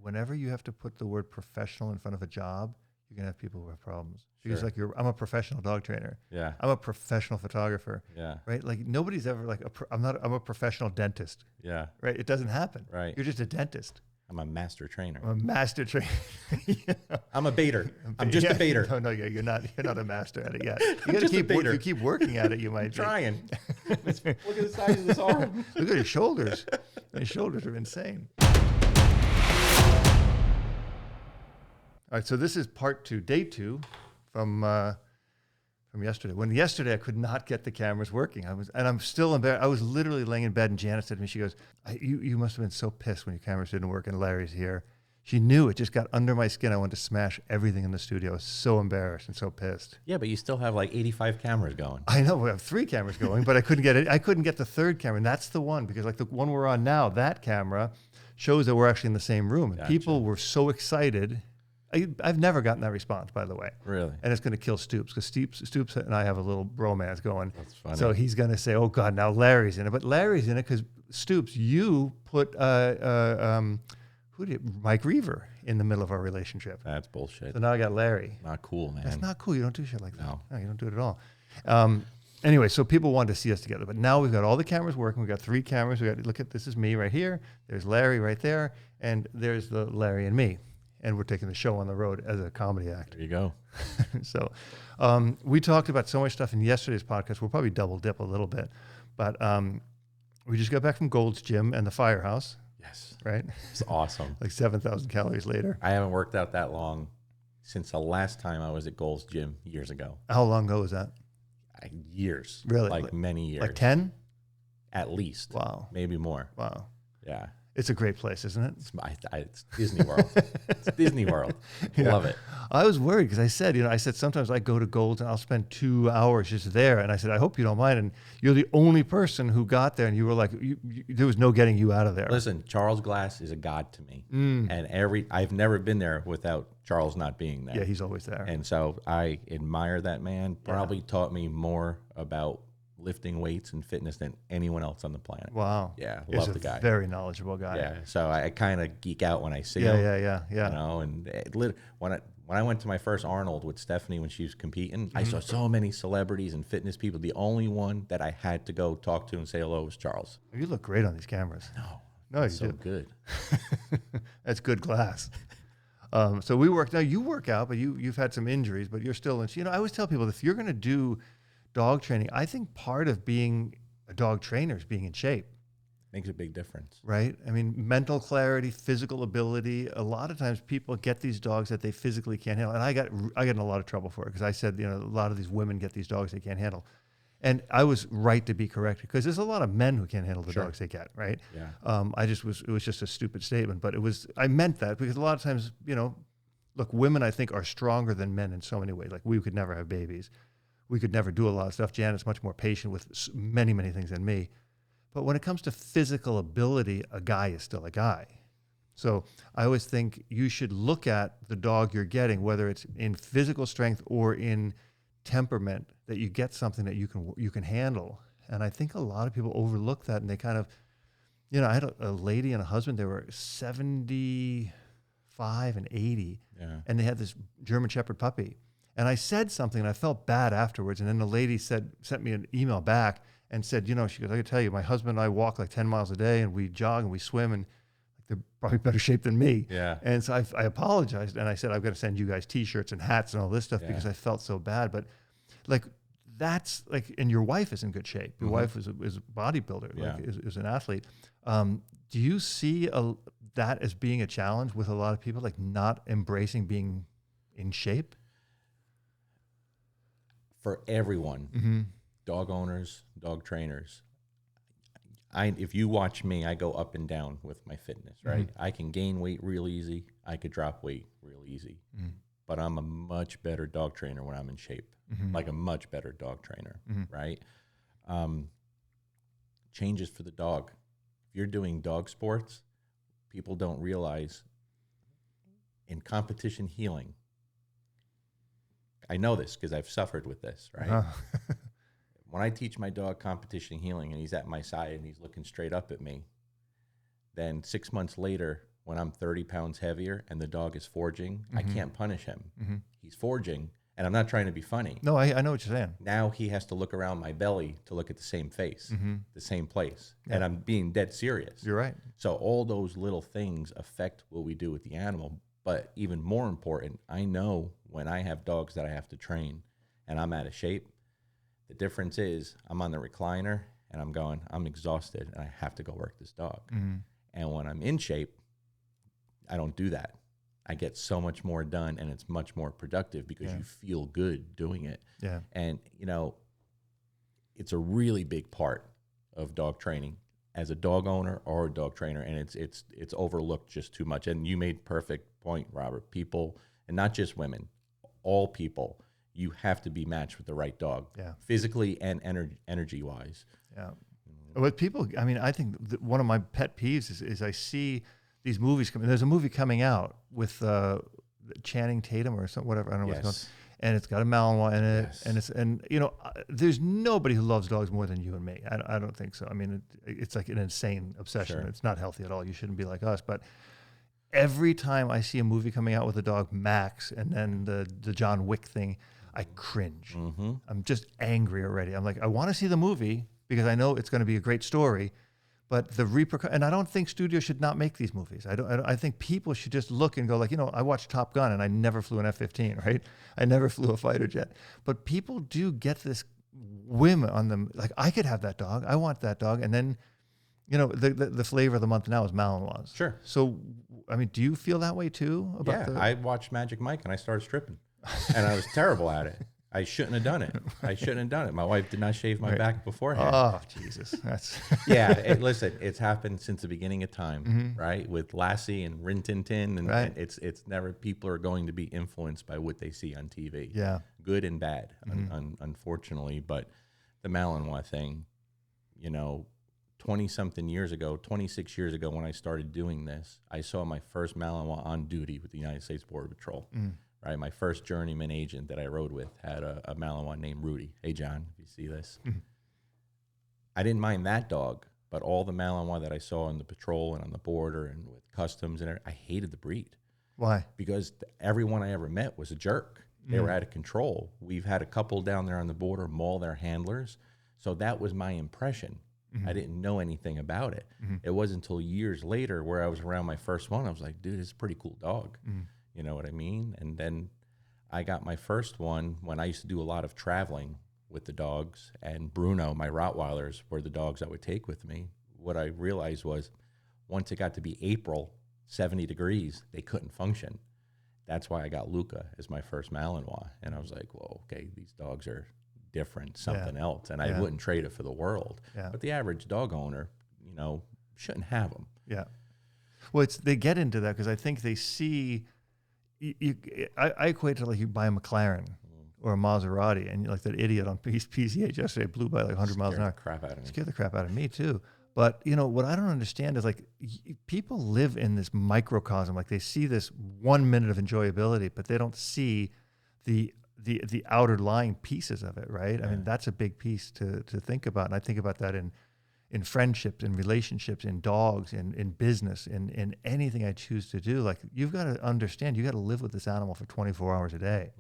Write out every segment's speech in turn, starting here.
whenever you have to put the word professional in front of a job, you're gonna have people who have problems. Sure. Because like I'm a professional dog trainer. Yeah. I'm a professional photographer. Yeah. Right? Like nobody's ever like I'm a professional dentist. Yeah. Right? It doesn't happen. Right. You're just a dentist. I'm a master trainer. I'm a master trainer. I'm a baiter. I'm just a baiter. No, you're not a master at it yet. I'm just a baiter. If you keep working at it, you might I'm be. trying. Look at the size of this arm. Look at his shoulders. His shoulders are insane. All right, so this is part 2, day 2 from yesterday. When yesterday I could not get the cameras working. I'm still embarrassed. I was literally laying in bed and Janet said to me, she goes, you must have been so pissed when your cameras didn't work and Larry's here. She knew it just got under my skin. I wanted to smash everything in the studio. I was so embarrassed and so pissed. Yeah, but you still have like 85 cameras going. I know we have 3 cameras going, but I couldn't get it. I couldn't get the 3rd camera, and that's the one because like the one we're on now, that camera shows that we're actually in the same room. And Gotcha. people were so excited. I've never gotten that response, by the way. Really? And it's going to kill Stoops because Stoops and I have a little bromance going. That's funny. So he's going to say, "Oh God, now Larry's in it." But Larry's in it because Stoops, you put Mike Reaver in the middle of our relationship. That's bullshit. So now I got Larry. Not cool, man. That's not cool. You don't do shit like that. No. No, you don't do it at all. Anyway, so people wanted to see us together, but now we've got all the cameras working. We've got 3 cameras. Look at this is me right here. There's Larry right there, and there's the Larry and me. And we're taking the show on the road as a comedy act. There you go. So we talked about so much stuff in yesterday's podcast. We'll probably double dip a little bit. But we just got back from Gold's Gym and the Firehouse. Yes. Right? It's awesome. Like 7,000 calories later. I haven't worked out that long since the last time I was at Gold's Gym years ago. How long ago was that? Years. Really? Like many years. Like 10? At least. Wow. Maybe more. Wow. Yeah. It's a great place, isn't it? It's Disney World. It's Disney World. Love it. I was worried because I said sometimes I go to Gold's and I'll spend 2 hours just there. And I said, I hope you don't mind. And you're the only person who got there and you were like, there was no getting you out of there. Listen, Charles Glass is a god to me. And I've never been there without Charles not being there. Yeah, he's always there. And so I admire that man. Probably taught me more about lifting weights and fitness than anyone else on the planet. Wow. Yeah, He's love the guy. Very knowledgeable guy. Yeah, so I kind of geek out when I see him. Yeah. You know, and when I went to my first Arnold with Stephanie when she was competing, I saw so many celebrities and fitness people. The only one that I had to go talk to and say hello was Charles. You look great on these cameras. No, you So do. good. That's good glass. So we work. Now you work out, but you've had some injuries, but you're still in. You know, I always tell people if you're going to do dog training, I think part of being a dog trainer is being in shape. Makes a big difference. Right? I mean, mental clarity, physical ability. A lot of times people get these dogs that they physically can't handle. And I got in a lot of trouble for it because I said, a lot of these women get these dogs they can't handle. And I was right to be corrected because there's a lot of men who can't handle the dogs they get, right? Yeah. It was just a stupid statement, but I meant that because a lot of times, look, women I think are stronger than men in so many ways. Like we could never have babies. We could never do a lot of stuff. Janet's much more patient with many, many things than me. But when it comes to physical ability, a guy is still a guy. So I always think you should look at the dog you're getting, whether it's in physical strength or in temperament, that you get something that you can handle. And I think a lot of people overlook that, and they kind of, I had a lady and a husband. They were 75 and 80, and they had this German Shepherd puppy. And I said something, and I felt bad afterwards. And then the lady sent me an email back and said, she goes, I can tell you, my husband and I walk like 10 miles a day, and we jog and we swim, and they're probably better shape than me. Yeah. And so I apologized, and I said, I've got to send you guys T-shirts and hats and all this stuff because I felt so bad. But that's and your wife is in good shape. Your wife is a bodybuilder, is an athlete. Do you see that as being a challenge with a lot of people, like not embracing being in shape? For everyone, dog owners, dog trainers, if you watch me, I go up and down with my fitness, right? I can gain weight real easy. I could drop weight real easy. But I'm a much better dog trainer when I'm in shape, like a much better dog trainer, right? Changes for the dog. If you're doing dog sports, people don't realize in competition healing, I know this because I've suffered with this, right? When I teach my dog competition healing and he's at my side and he's looking straight up at me, then 6 months later, when I'm 30 pounds heavier and the dog is foraging, I can't punish him. He's foraging, and I'm not trying to be funny. No, I know what you're saying. Now he has to look around my belly to look at the same face, the same place. And I'm being dead serious. You're right. So all those little things affect what we do with the animal. But even more important, I know when I have dogs that I have to train and I'm out of shape, the difference is I'm on the recliner and I'm exhausted and I have to go work this dog. And when I'm in shape, I don't do that. I get so much more done, and it's much more productive because you feel good doing it. Yeah. And, you know, it's a really big part of dog training as a dog owner or a dog trainer, and it's overlooked just too much. And you made perfect point, Robert. People, and not just women, all people, you have to be matched with the right dog, physically and energy-wise. Yeah. With people, I mean, I think one of my pet peeves is I see these movies coming. There's a movie coming out with Channing Tatum or something, whatever. I don't know what's going. And it's got a Malinois in it, and you know, there's nobody who loves dogs more than you and me. I don't think so. I mean, it's like an insane obsession. It's not healthy at all. You shouldn't be like us. But every time I see a movie coming out with a dog, Max, and then the John Wick thing, I cringe. I'm just angry already. I'm like, I want to see the movie because I know it's going to be a great story. But the and I don't think studios should not make these movies. I think people should just look and go like, you know, I watched Top Gun and I never flew an F-15, right? I never flew a fighter jet. But people do get this whim on them. Like, I could have that dog. I want that dog. And then, you know, the flavor of the month now is Malinois. Sure. So, I mean, do you feel that way too? I watched Magic Mike and I started stripping. And I was terrible at it. I shouldn't have done it. My wife did not shave my back beforehand. Oh, Jesus. That's Listen, it's happened since the beginning of time, right? With Lassie and Rin Tin Tin. And it's never, people are going to be influenced by what they see on TV. Yeah. Good and bad, unfortunately. But the Malinois thing, you know, 20-something years ago, 26 years ago when I started doing this, I saw my first Malinois on duty with the United States Border Patrol. Right, my first journeyman agent that I rode with had a Malinois named Rudy. Hey, John, if you see this. I didn't mind that dog, but all the Malinois that I saw in the patrol and on the border and with customs and everything, I hated the breed. Why? Because everyone I ever met was a jerk. They were out of control. We've had a couple down there on the border maul their handlers. So that was my impression. I didn't know anything about it. It wasn't until years later where I was around my first one, I was like, dude, it's a pretty cool dog. You know what I mean? And then I got my first one when I used to do a lot of traveling with the dogs, and Bruno, my Rottweilers, were the dogs I would take with me. What I realized was once it got to be April, 70 degrees, they couldn't function. That's why I got Luca as my first Malinois. And I was like, well, okay, these dogs are different, something else. And I wouldn't trade it for the world. But the average dog owner, you know, shouldn't have them. Yeah. Well, they get into that because I think they see... I equate it like you buy a McLaren or a Maserati, and like that idiot on PCH yesterday blew by like 100 miles an hour. Scared the crap out of me too. But you know what I don't understand is like people live in this microcosm. Like they see this 1 minute of enjoyability, but they don't see the outer lying pieces of it, right? I mean, that's a big piece to think about, and I think about that in friendships, in relationships, in dogs, in business, in anything I choose to do. Like, you've got to understand, you got to live with this animal for 24 hours a day.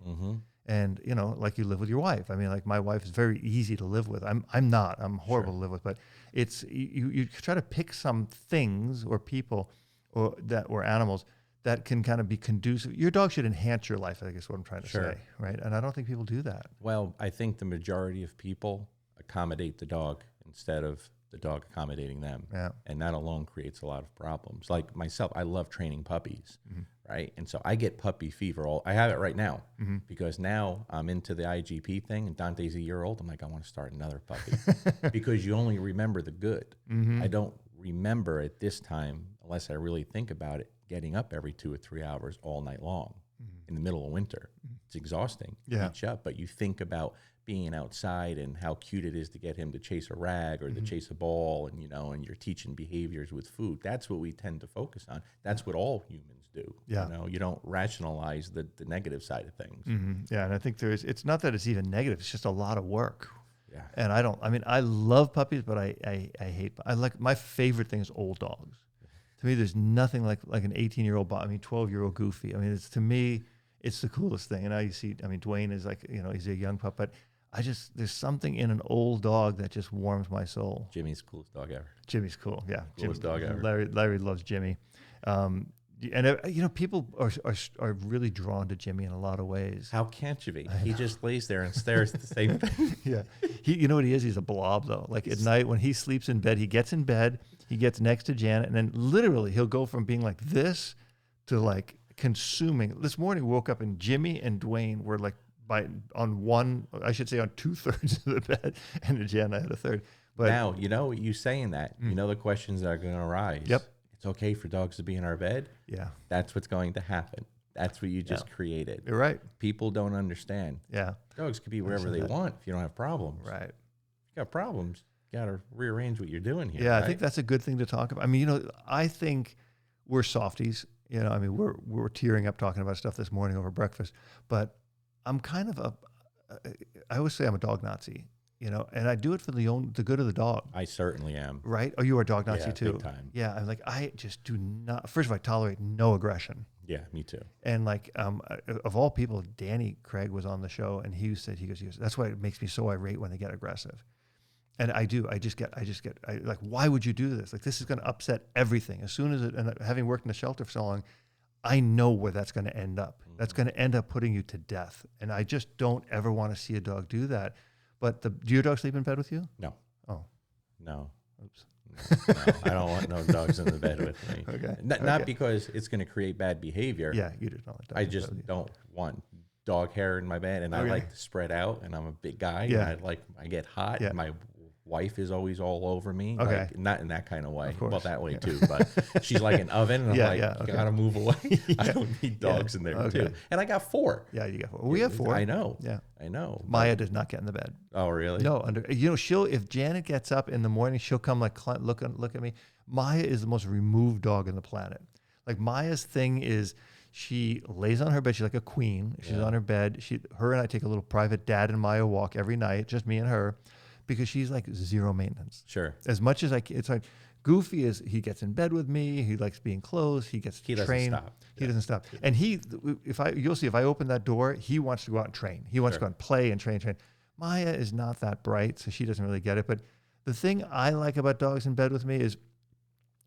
And, you know, like you live with your wife. I mean, like my wife is very easy to live with. I'm not. I'm horrible to live with. But it's, you try to pick some things or people or animals that can kind of be conducive. Your dog should enhance your life, I guess is what I'm trying to say, right? And I don't think people do that. Well, I think the majority of people accommodate the dog instead of the dog accommodating them. And that alone creates a lot of problems. Like myself, I love training puppies, right? And so I get puppy fever. I have it right now because now I'm into the IGP thing, and Dante's a year old. I'm like, I want to start another puppy because you only remember the good. I don't remember at this time, unless I really think about it, getting up every 2 or 3 hours all night long in the middle of winter. It's exhausting. Each up, but you think about being outside and how cute it is to get him to chase a rag or to chase a ball, and you know, and you're teaching behaviors with food. That's what we tend to focus on. That's what all humans do. You know, you don't rationalize the negative side of things. Yeah, and I think it's not that it's even negative. It's just a lot of work. And I mean, I love puppies, but I hate. My favorite thing is old dogs. To To me, there's nothing like an 18-year-old, 12-year-old Goofy. I mean, it's to me, it's the coolest thing. And now you see, I mean, Dwayne is like, he's a young pup, but there's something in an old dog that just warms my soul. Jimmy's the coolest dog ever. Jimmy's cool, yeah. Coolest dog ever. Larry loves Jimmy. And people are really drawn to Jimmy in a lot of ways. How can't you be? He just lays there and stares at the same thing. Yeah. You know what he is? He's a blob, though. Like at night when he sleeps in bed, he gets in bed, he gets next to Janet, and then literally he'll go from being like this to like consuming. This morning we woke up and Jimmy and Dwayne were like on 2/3 of the bed, and Janet had a third. But now, you saying that, the questions that are going to arise. Yep. It's okay for dogs to be in our bed. Yeah. That's what's going to happen. That's what you just created. You're right. People don't understand. Yeah. Dogs can be wherever they want if you don't have problems. Right. If you got problems, you got to rearrange what you're doing here. Yeah, right? I think that's a good thing to talk about. I mean, I think we're softies. I mean, we're tearing up talking about stuff this morning over breakfast, but I'm kind of I always say I'm a dog Nazi. And I do it for the good of the dog. I certainly am. Right? Oh, you are a dog Nazi too. Big time. Yeah, I'm like, I just do not. First of all, I tolerate no aggression. Yeah, me too. And like, of all people, Danny Craig was on the show, and he said, he goes, that's why it makes me so irate when they get aggressive. And I do. I just get. Like, why would you do this? Like, this is going to upset everything. As soon as and having worked in the shelter for so long, I know where that's going to end up. Mm-hmm. That's going to end up putting you to death. And I just don't ever want to see a dog do that. But do your dogs sleep in bed with you? No. Oh. No. Oops. No, I don't want no dogs in the bed with me. Okay. Not because it's going to create bad behavior. Yeah, you just don't. I just don't want dog hair in my bed, and I like to spread out, and I'm a big guy. Yeah. And I get hot. Yeah. And my wife is always all over me. Okay. Like, not in that kind of way. Of course. Well, that way too. But she's like an oven, and I'm you gotta move away. I don't need dogs in there too. And I got 4. Yeah, you got 4. We have 4. I know. Yeah, I know. Maya does not get in the bed. Oh, really? No. If Janet gets up in the morning, she'll come like look at me. Maya is the most removed dog on the planet. Like Maya's thing is, she lays on her bed. She's like a queen. She's on her bed. Her and I take a little private Dad and Maya walk every night, just me and her, because she's like zero maintenance. Sure. As much as it's like Goofy is, he gets in bed with me. He likes being close. He gets trained. Doesn't stop. He doesn't stop. And you'll see if I open that door, he wants to go out and train. He wants to go out and play and train. Maya is not that bright, so she doesn't really get it. But the thing I like about dogs in bed with me is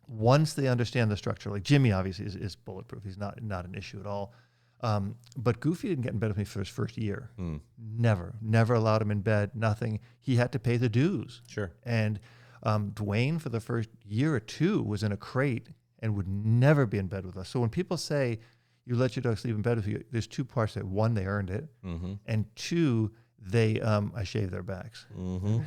once they understand the structure, like Jimmy obviously is bulletproof. He's not an issue at all. But Goofy didn't get in bed with me for his first year. Never allowed him in bed, nothing. He had to pay the dues. Sure. And Dwayne, for the first year or 2, was in a crate and would never be in bed with us. So when people say you let your dog sleep in bed with you, there's 2 parts to it. 1, they earned it. Mm-hmm. And 2, I shave their backs. Mm-hmm.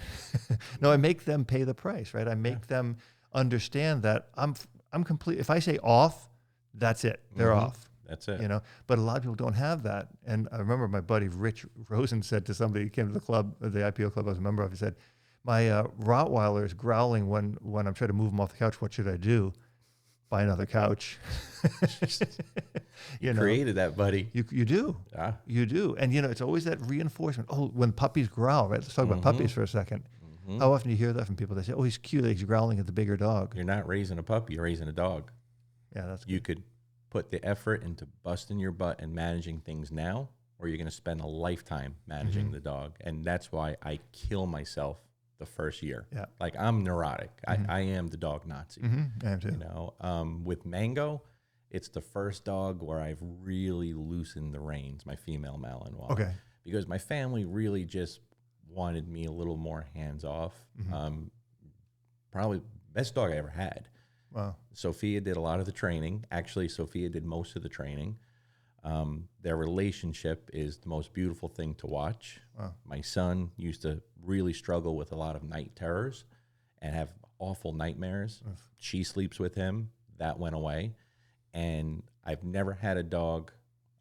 No, I make them pay the price, right? I make them understand that I'm complete. If I say off, that's it. They're off. That's it. But a lot of people don't have that. And I remember my buddy Rich Rosen said to somebody who came to the club, the IPO club I was a member of, he said, my Rottweiler is growling when I'm trying to move him off the couch. What should I do? Buy another couch. You created that, buddy. You do. Yeah. You do. And, it's always that reinforcement. Oh, when puppies growl, right? Let's talk about puppies for a second. Mm-hmm. How often do you hear that from people? They say, oh, he's cute. He's growling at the bigger dog. You're not raising a puppy. You're raising a dog. Yeah, that's good. You could put the effort into busting your butt and managing things now, or you're going to spend a lifetime managing the dog. And that's why I kill myself the first year. Yeah. Like, I'm neurotic. I am the dog Nazi. I am too. With Mango, it's the first dog where I've really loosened the reins, my female Malinois. Okay. Because my family really just wanted me a little more hands off. Probably best dog I ever had. Wow. Sophia did a lot of the training. Actually, Sophia did most of the training. Their relationship is the most beautiful thing to watch. Wow. My son used to really struggle with a lot of night terrors and have awful nightmares. She sleeps with him. That went away. And I've never had a dog.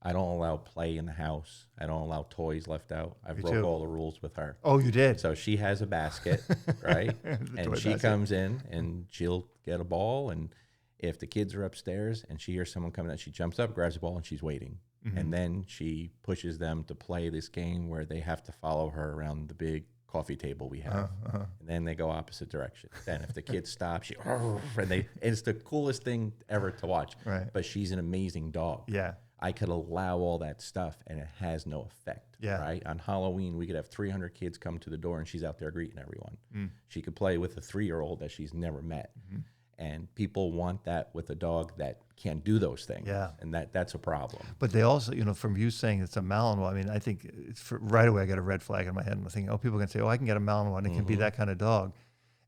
I don't allow play in the house. I don't allow toys left out. I broke all the rules with her. Oh, you did? So she has a basket, right? And she comes in and she'll get a ball. And if the kids are upstairs and she hears someone coming out, she jumps up, grabs the ball, and she's waiting. And then she pushes them to play this game where they have to follow her around the big coffee table we have. And then they go opposite direction. Then if the kid stops, it's the coolest thing ever to watch. Right. But she's an amazing dog. Yeah. I could allow all that stuff and it has no effect. Yeah. Right. On Halloween, we could have 300 kids come to the door and she's out there greeting everyone. She could play with a 3-year-old that she's never met. And people want that with a dog that can't do those things. Yeah. And that's a problem. But they also, from you saying it's a Malinois, I mean, I think right away I got a red flag in my head. And I'm thinking, people can say, I can get a Malinois and it can be that kind of dog.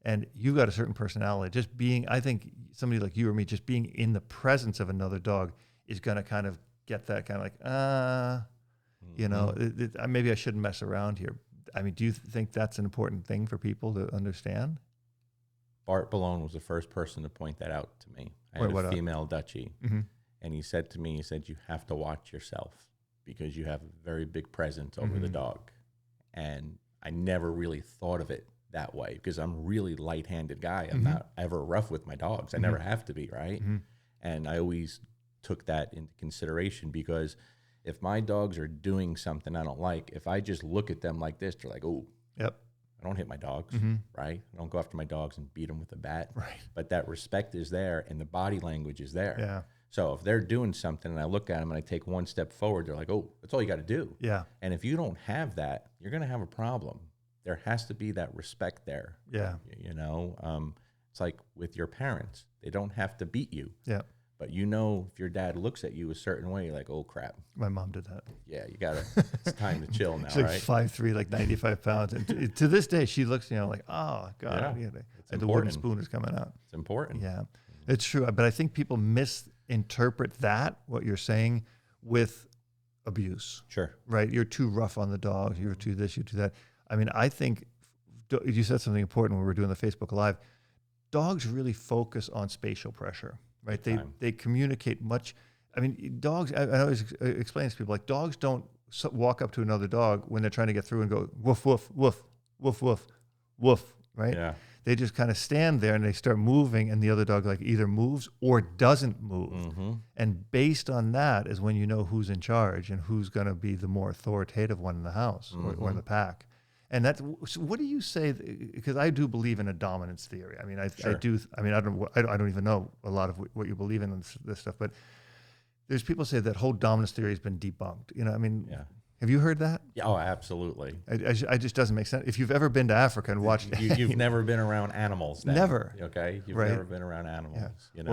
And you've got a certain personality. Just being, I think somebody like you or me, just being in the presence of another dog is going to kind of get that kind of like, maybe I shouldn't mess around here. I mean, do you think that's an important thing for people to understand? Bart Ballone was the first person to point that out to me. I had a female Dutchie, and he said to me, you have to watch yourself because you have a very big presence over the dog. And I never really thought of it that way because I'm a really light-handed guy. I'm not ever rough with my dogs. I never have to be, right? And I always took that into consideration because if my dogs are doing something I don't like, if I just look at them like this, they're like, oh, yep. I don't hit my dogs, right? I don't go after my dogs and beat them with a bat. Right. But that respect is there and the body language is there. Yeah. So if they're doing something and I look at them and I take one step forward, they're like, oh, that's all you got to do. Yeah. And if you don't have that, you're going to have a problem. There has to be that respect there. Yeah. It's like with your parents. They don't have to beat you. Yeah. But if your dad looks at you a certain way, you're like, oh, crap. My mom did that. Yeah, it's time to chill now, She's like right? 5'3", like 95 pounds. And to this day, she looks, like, oh, God. Yeah, and the wooden spoon is coming out. It's important. Yeah, it's true. But I think people misinterpret what you're saying, with abuse. Sure. Right? You're too rough on the dogs. You're too this, you're too that. I mean, I think you said something important when we were doing the Facebook Live. Dogs really focus on spatial pressure. Right, they communicate much. I mean, dogs. I always explain to people, like, dogs don't walk up to another dog when they're trying to get through and go woof woof woof woof woof woof. Right? Yeah. They just kind of stand there and they start moving, and the other dog like either moves or doesn't move. And based on that is when you know who's in charge and who's going to be the more authoritative one in the house or in the pack. And so what do you say? Because I do believe in a dominance theory. I mean, I do. I mean, I don't even know a lot of what you believe in this stuff. But there's people say that whole dominance theory has been debunked. I mean, have you heard that? Yeah, oh, absolutely. I just doesn't make sense. If you've ever been to Africa and watched, you've never been around animals. Then, never. Okay, you've never been around animals. Yeah.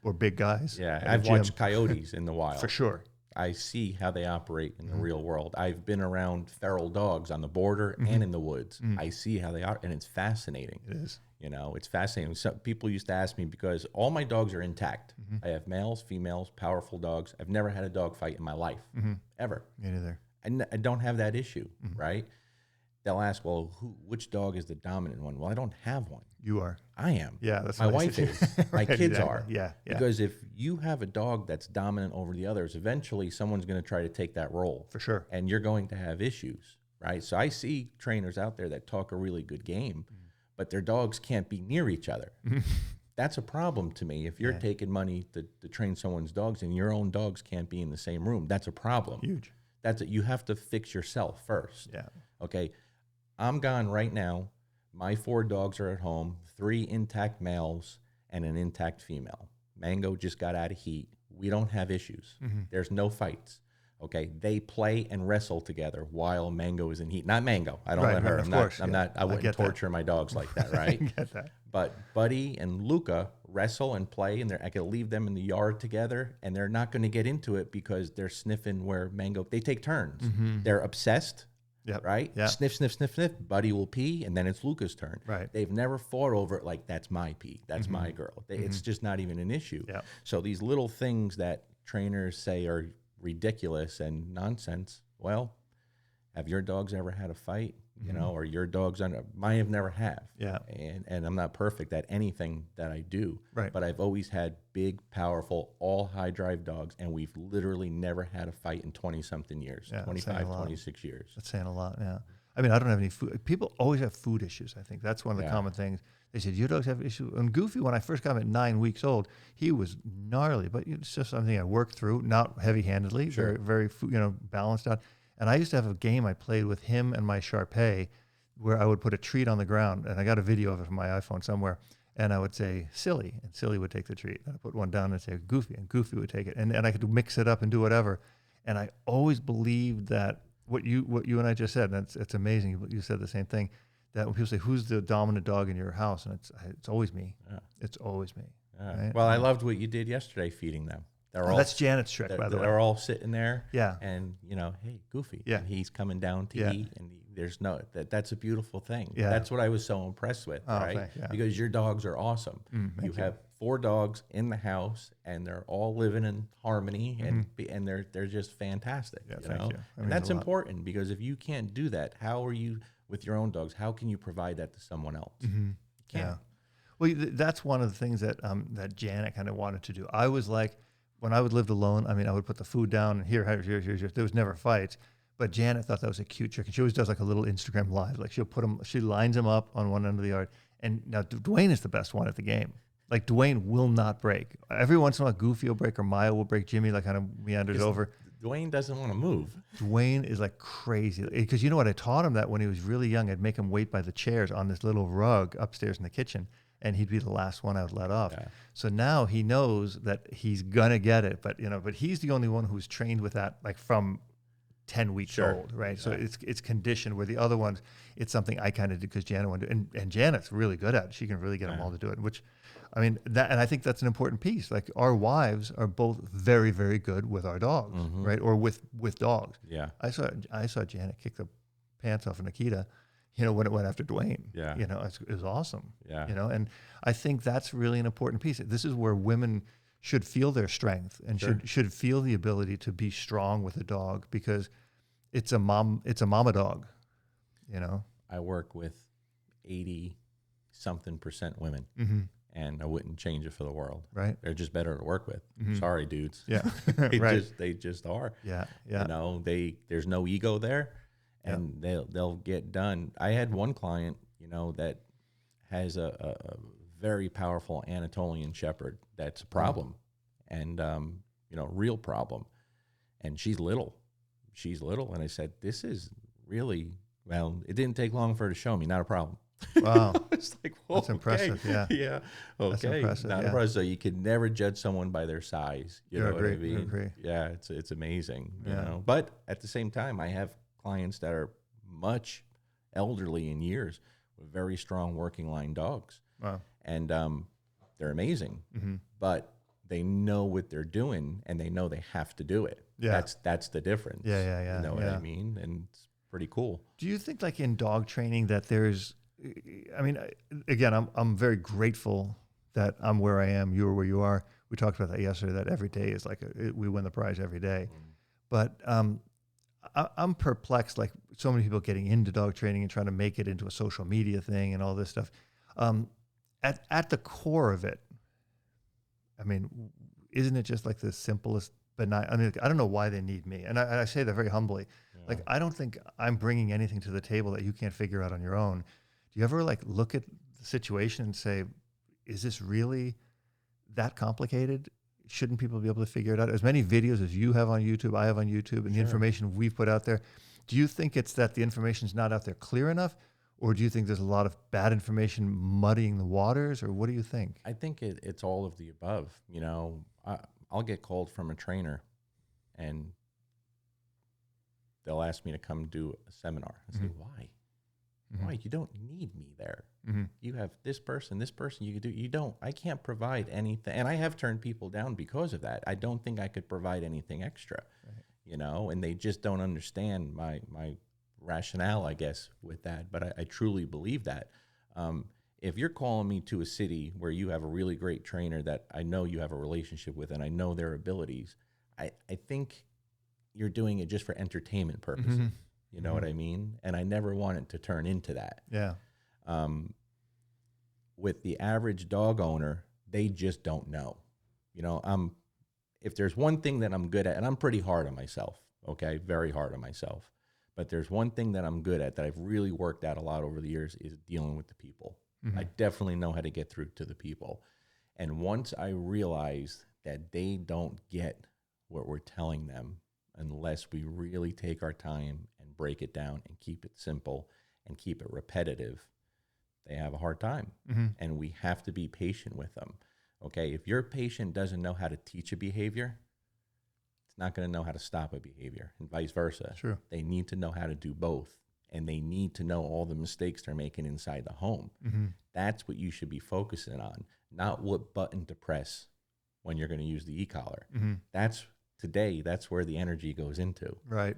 Or big guys. Yeah, I've watched coyotes in the wild for sure. I see how they operate in the real world. I've been around feral dogs on the border and in the woods. I see how they are, and it's fascinating. It is. It's fascinating. Some people used to ask me because all my dogs are intact. I have males, females, powerful dogs. I've never had a dog fight in my life, ever. Me neither. I don't have that issue, right? They'll ask, well, which dog is the dominant one? Well, I don't have one. You are. I am. Yeah, that's my wife is. My kids are. Yeah. Because if you have a dog that's dominant over the others, eventually someone's going to try to take that role. For sure. And you're going to have issues, right? So I see trainers out there that talk a really good game, but their dogs can't be near each other. That's a problem to me. If you're taking money to train someone's dogs and your own dogs can't be in the same room, that's a problem. Huge. You have to fix yourself first. Yeah. Okay. I'm gone right now. My 4 dogs are at home, 3 intact males and an intact female. Mango just got out of heat. We don't have issues. There's no fights. Okay. They play and wrestle together while Mango is in heat. Not Mango. I don't let her. I wouldn't torture my dogs like that, right? I get that. But Buddy and Luca wrestle and play, and I could leave them in the yard together, and they're not going to get into it because they're sniffing where Mango, they take turns. They're obsessed. Yep. Right? Yep. Sniff, sniff, sniff, sniff. Buddy will pee, and then it's Luca's turn. Right. They've never fought over it like, that's my pee. That's my girl. It's just not even an issue. Yep. So these little things that trainers say are ridiculous and nonsense, well, have your dogs ever had a fight? Or your dogs, mine have never have. Yeah. And I'm not perfect at anything that I do. Right. But I've always had big, powerful, all high drive dogs, and we've literally never had a fight in 20-something years, yeah, 25, 26 years. That's saying a lot, yeah. I mean, I don't have any food. People always have food issues, I think. That's one of the common things. They said, your dogs have issues. And Goofy, when I first got him at 9 weeks old, he was gnarly, but it's just something I worked through, not heavy-handedly, very, very balanced out. And I used to have a game I played with him and my Shar-Pei where I would put a treat on the ground, and I got a video of it from my iPhone somewhere, and I would say silly, and silly would take the treat. And I put one down and say goofy, and goofy would take it, and I could mix it up and do whatever. And I always believed that what you and I just said, and it's amazing. You said the same thing. That when people say, "Who's the dominant dog in your house?" and it's always me. Yeah. It's always me. Yeah. Right? Well, I loved what you did yesterday, feeding them. They're all, that's Janet's trick, by the way. They're all sitting there. Yeah. And hey, Goofy. Yeah. And he's coming down to eat, and there's that's a beautiful thing. Yeah. That's what I was so impressed with, right? Yeah. Because your dogs are awesome. You have 4 dogs in the house, and they're all living in harmony, and they're just fantastic. Yeah, you thank know? you. And that's important, because if you can't do that, how are you with your own dogs? How can you provide that to someone else? You can't. Yeah. Well, that's one of the things that that Janet kind of wanted to do. I was like, when I would live alone, I mean, I would put the food down and here. There was never fights, but Janet thought that was a cute trick, and she always does like a little Instagram live. Like she lines them up on one end of the yard, and now Dwayne is the best one at the game. Like Dwayne will not break. Every once in a while, Goofy will break or Maya will break. Jimmy like kind of meanders over. Dwayne doesn't want to move. Dwayne is like crazy, because you know what? I taught him that when he was really young. I'd make him wait by the chairs on this little rug upstairs in the kitchen, and he'd be the last one I would let off. Yeah. So now he knows that he's gonna get it, but he's the only one who's trained with that, like from 10 weeks old, right? Yeah. So it's conditioned. Where the other ones, it's something I kind of did because Janet wanted to, and Janet's really good at it. She can really get them all to do it, which, I mean, and I think that's an important piece. Like our wives are both very, very good with our dogs, right? Or with dogs. Yeah. I saw Janet kick the pants off of Nikita, when it went after Dwayne. Yeah. It was awesome. Yeah. And I think that's really an important piece. This is where women should feel their strength and should feel the ability to be strong with a dog, because it's a mama dog, I work with 80-something% women. And I wouldn't change it for the world. Right. They're just better to work with. Sorry, dudes. Yeah. They just are. Yeah. Yeah. There's no ego there, and they'll get done. I had one client, that has a very powerful Anatolian Shepherd that's a problem, and real problem. And she's little. And I said, this is really, well, it didn't take long for her to show me, not a problem. Wow. It's like, whoa, that's impressive. Yeah. Yeah. Okay. That's impressive. Not impressive. So you can never judge someone by their size. You know what I mean? Agree. Yeah. It's amazing. You know, but at the same time, I have clients that are much elderly in years with very strong working line dogs. Wow. And they're amazing, but they know what they're doing, and they know they have to do it. Yeah. That's the difference. Yeah. You know what I mean? And it's pretty cool. Do you think, like in dog training, that there's, I mean, again, I'm very grateful that I'm where I am, you are where you are. We talked about that yesterday, that every day is like we win the prize every day. But I'm perplexed, like so many people getting into dog training and trying to make it into a social media thing and all this stuff. At the core of it, I mean, isn't it just like the simplest benign? I mean, I don't know why they need me. And I say that very humbly. Yeah. Like, I don't think I'm bringing anything to the table that you can't figure out on your own. Do you ever like look at the situation and say, is this really that complicated? Shouldn't people be able to figure it out? As many videos as you have on YouTube, I have on YouTube, and the information we've put out there, do you think it's that the information's not out there clear enough? Or do you think there's a lot of bad information muddying the waters? Or what do you think? I think it's all of the above. I'll get called from a trainer, and they'll ask me to come do a seminar. I say, why? Why? You don't need me there. You have this person you could do. You don't. I can't provide anything. And I have turned people down because of that. I don't think I could provide anything extra, and they just don't understand my rationale, I guess, with that. But I truly believe that. If you're calling me to a city where you have a really great trainer that I know you have a relationship with and I know their abilities, I think you're doing it just for entertainment purposes. You know what I mean? And I never want it to turn into that. Yeah. With the average dog owner, they just don't know. If there's one thing that I'm good at, and I'm pretty hard on myself, okay? Very hard on myself. But there's one thing that I'm good at that I've really worked at a lot over the years is dealing with the people. I definitely know how to get through to the people. And once I realized that they don't get what we're telling them unless we really take our time and break it down and keep it simple and keep it repetitive, they have a hard time. And we have to be patient with them. Okay, if your patient doesn't know how to teach a behavior, it's not going to know how to stop a behavior, and vice versa. Sure. They need to know how to do both, and they need to know all the mistakes they're making inside the home. That's what you should be focusing on, not what button to press when you're going to use the e-collar. That's where the energy goes into. Right.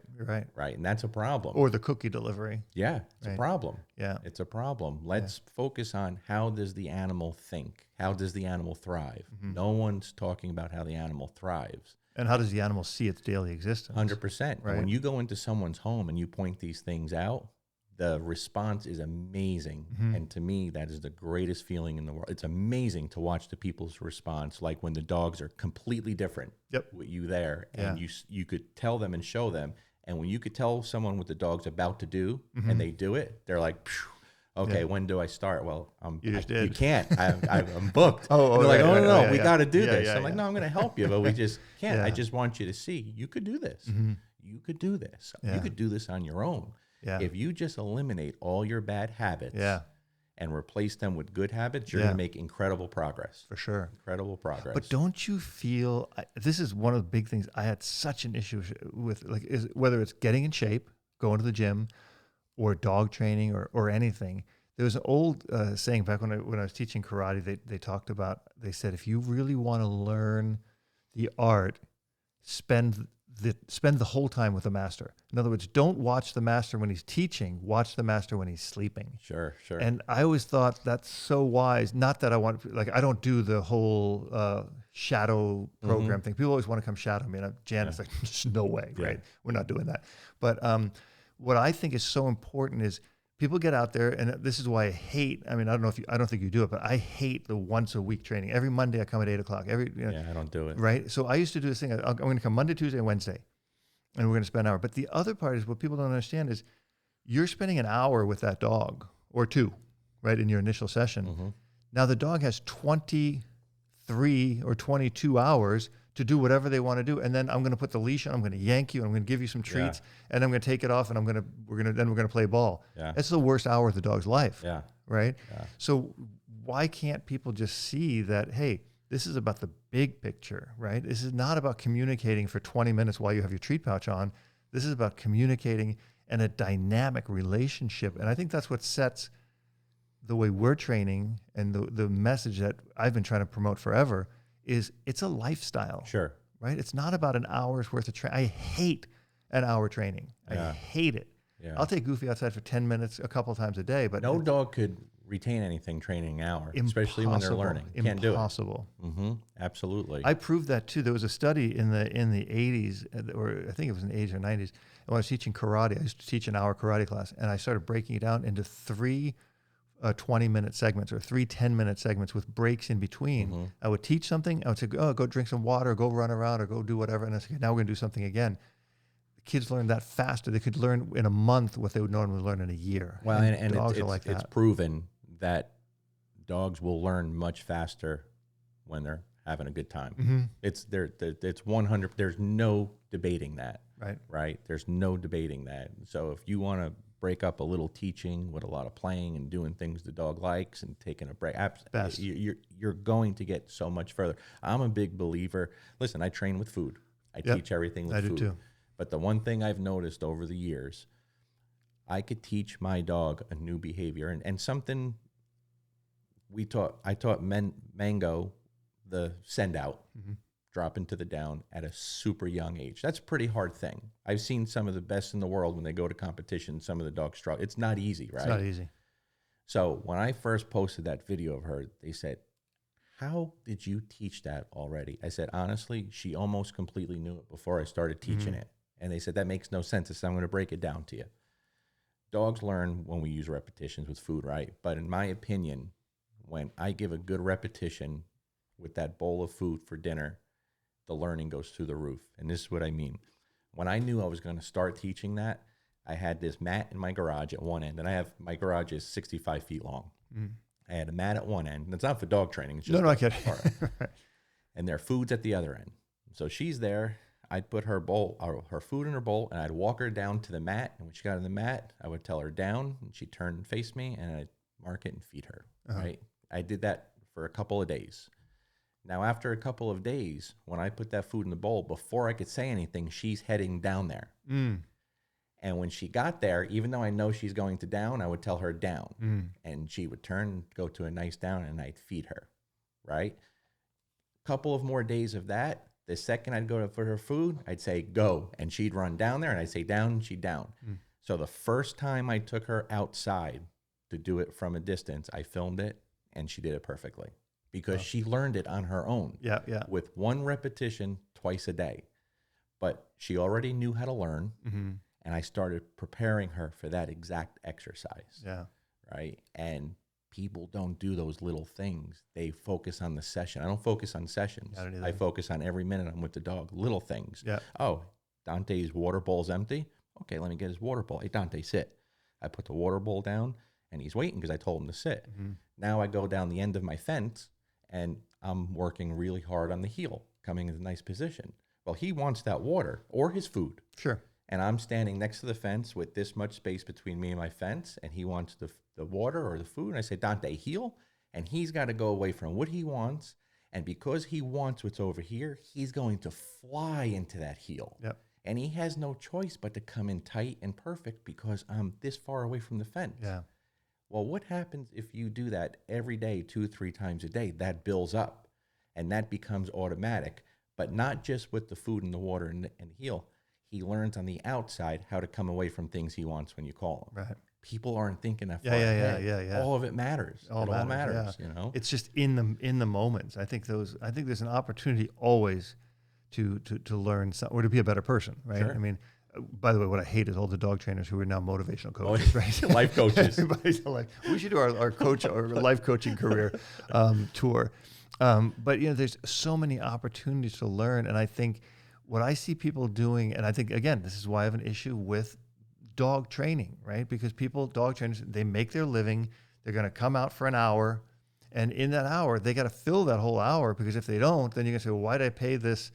Right, and that's a problem. Or the cookie delivery. Yeah, it's Right. a problem. Yeah. It's a problem. Let's focus on how does the animal think? How does the animal thrive? No one's talking about how the animal thrives. And how does the animal see its daily existence? 100%. Right. When you go into someone's home and you point these things out, the response is amazing. And to me, that is the greatest feeling in the world. It's amazing to watch the people's response, like when the dogs are completely different with you there, and you could tell them and show them. And when you could tell someone what the dog's about to do and they do it, they're like, phew, okay, when do I start? Well, you can't. I'm booked. They're like, no, we got to do this. I'm like, no, I'm going to help you, but we just can't. I just want you to see you could do this. You could do this. You could do this on your own. If you just eliminate all your bad habits and replace them with good habits, you're going to make incredible progress. For sure. Incredible progress. But don't you feel, this is one of the big things I had such an issue with, like, whether it's getting in shape, going to the gym, or dog training, or anything. There was an old saying back when I was teaching karate, they talked about, they said, if you really want to learn the art, spend the whole time with the master. In other words, don't watch the master when he's teaching, watch the master when he's sleeping. Sure. And I always thought that's so wise. Not that I want, like, I don't do the whole shadow program thing. People always want to come shadow me. And Janet's like, there's no way, right? We're not doing that. But what I think is so important is people get out there, and this is why I hate, I don't think you do it, but I hate the once a week training. Every Monday I come at 8 o'clock. I don't do it. Right? So I used to do this thing. I'm going to come Monday, Tuesday, and Wednesday, and we're going to spend an hour. But the other part is what people don't understand is you're spending an hour with that dog, or two, right, in your initial session. Now the dog has 23 or 22 hours to do whatever they want to do, and then I'm going to put the leash on. I'm going to yank you. I'm going to give you some treats, and I'm going to take it off, and we're going to play ball. It's the worst hour of the dog's life. Right. So why can't people just see that? Hey, this is about the big picture, right? This is not about communicating for 20 minutes while you have your treat pouch on. This is about communicating and a dynamic relationship, and I think that's what sets the way we're training, and the message that I've been trying to promote forever is it's a lifestyle. Sure. Right? It's not about an hour's worth of training. I hate an hour training. I hate it. I'll take Goofy outside for 10 minutes a couple times a day, but no dog could retain anything training an hour, especially when they're learning. Can't do it. Impossible. Absolutely. I proved that too. There was a study in the 80s, or I think it was in the 80s or 90s. When I was teaching karate, I used to teach an hour karate class, and I started breaking it down into 3 20-minute segments or 3 10-minute segments with breaks in between. I would teach something. I would say, oh, go drink some water, or go run around, or go do whatever. And I said, now we're going to do something again. The kids learn that faster. They could learn in a month what they would normally learn in a year. Well, and dogs are like that. It's proven that dogs will learn much faster when they're having a good time. It's 100. There's no debating that. Right. There's no debating that. So if you want to break up a little teaching with a lot of playing and doing things the dog likes and taking a break, you're going to get so much further. I'm a big believer. Listen, I train with food. I teach everything with food. I do too. But the one thing I've noticed over the years, I could teach my dog a new behavior, and something I taught Mango the send out, drop into the down at a super young age. That's a pretty hard thing. I've seen some of the best in the world when they go to competition, some of the dogs struggle. It's not easy, right? It's not easy. So when I first posted that video of her, they said, how did you teach that already? I said, honestly, she almost completely knew it before I started teaching it. And they said, that makes no sense. I said, I'm going to break it down to you. Dogs learn when we use repetitions with food, right? But in my opinion, when I give a good repetition with that bowl of food for dinner, the learning goes through the roof. And this is what I mean. When I knew I was going to start teaching that, I had this mat in my garage at one end, and my garage is 65 feet long. I had a mat at one end. It's not for dog training. It's just I get it. And there are foods at the other end. So she's there. I'd put her bowl, or her food in her bowl, and I'd walk her down to the mat. And when she got on the mat, I would tell her down, and she'd turn and face me, and I'd mark it and feed her. Right? I did that for a couple of days. Now, after a couple of days, when I put that food in the bowl, before I could say anything, she's heading down there. And when she got there, even though I know she's going to down, I would tell her down. And she would turn, go to a nice down, and I'd feed her. Right? Couple of more days of that. The second I'd go for her food, I'd say, go. And she'd run down there, and I'd say, down, and she'd down. So the first time I took her outside to do it from a distance, I filmed it, and she did it perfectly. Because she learned it on her own. With one repetition twice a day. But she already knew how to learn, and I started preparing her for that exact exercise. Right? And people don't do those little things. They focus on the session. I don't focus on sessions. I focus on every minute I'm with the dog. Little things. Oh, Dante's water bowl's empty. Okay, let me get his water bowl. Hey, Dante, sit. I put the water bowl down, and he's waiting because I told him to sit. Now I go down the end of my fence, and I'm working really hard on the heel, coming in a nice position. Well, he wants that water or his food. And I'm standing next to the fence with this much space between me and my fence, and he wants the water or the food. And I say, Dante, heel. And he's got to go away from what he wants. And because he wants what's over here, he's going to fly into that heel. And he has no choice but to come in tight and perfect because I'm this far away from the fence. Well, what happens if you do that every day, 2 or 3 times a day? That builds up, and that becomes automatic. But not just with the food and the water and the heel. He learns on the outside how to come away from things he wants when you call him. People aren't thinking that far ahead. All of it matters. It all matters. You know, it's just in the moments. I think there's an opportunity always to learn something or to be a better person, right? I mean, by the way, what I hate is all the dog trainers who are now motivational coaches, right? Life coaches. Everybody's like, we should do our coach or life coaching career tour. But you know, there's so many opportunities to learn, and I think what I see people doing, and I think again, this is why I have an issue with dog training, right? Because dog trainers, they make their living. They're going to come out for an hour, and in that hour, they got to fill that whole hour, because if they don't, then you're going to say, well, why did I pay this,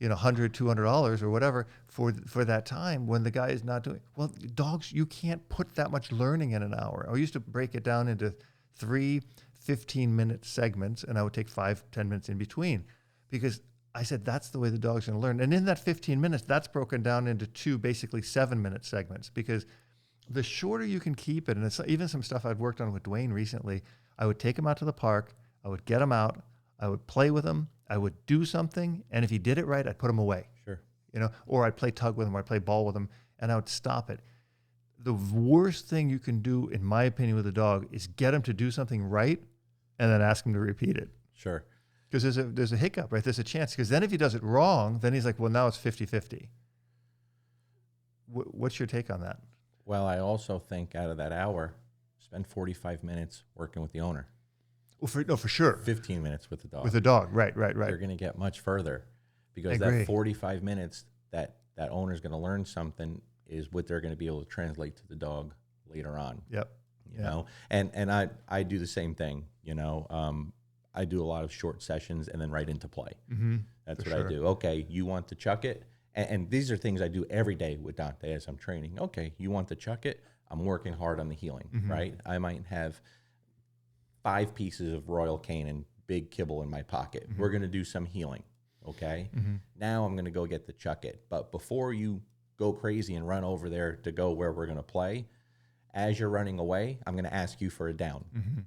$100, $200 or whatever for that time when the guy is not doing? Well, dogs, you can't put that much learning in an hour. I used to break it down into 3 15-minute segments, and I would take 5-10 minutes in between, because I said that's the way the dog's going to learn. And in that 15 minutes, that's broken down into 2 basically 7-minute segments, because the shorter you can keep it, and it's even some stuff I've worked on with Dwayne recently, I would take him out to the park, I would get him out, I would play with him, I would do something, and if he did it right, I'd put him away. Or I'd play tug with him, or I'd play ball with him, and I would stop it. The worst thing you can do, in my opinion, with a dog is get him to do something right and then ask him to repeat it. Because there's a hiccup, right? There's a chance. Because then if he does it wrong, then he's like, well, now it's 50-50. What's your take on that? Well, I also think out of that hour, spend 45 minutes working with the owner. Well, for sure. 15 minutes with the dog. With the dog, right. You're going to get much further, because that 45 minutes that owner's going to learn something is what they're going to be able to translate to the dog later on. You know, and I do the same thing. I do a lot of short sessions and then right into play. That's what I do. Okay, you want to chuck it? And these are things I do every day with Dante as I'm training. Okay, you want to chuck it? I'm working hard on the healing, right? I might have 5 pieces of Royal Canin, big kibble in my pocket. We're going to do some healing, okay? Now I'm going to go get the chuck it. But before you go crazy and run over there to go where we're going to play, as you're running away, I'm going to ask you for a down,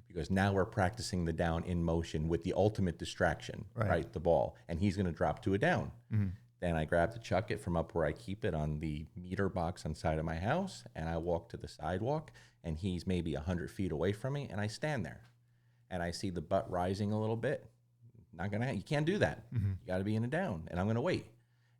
because now we're practicing the down in motion with the ultimate distraction, right? The ball. And he's going to drop to a down. Then I grab the chuck it from up where I keep it on the meter box on the side of my house, and I walk to the sidewalk, and he's maybe 100 feet away from me, and I stand there. And I see the butt rising a little bit. You can't do that. You got to be in a down, and I'm going to wait.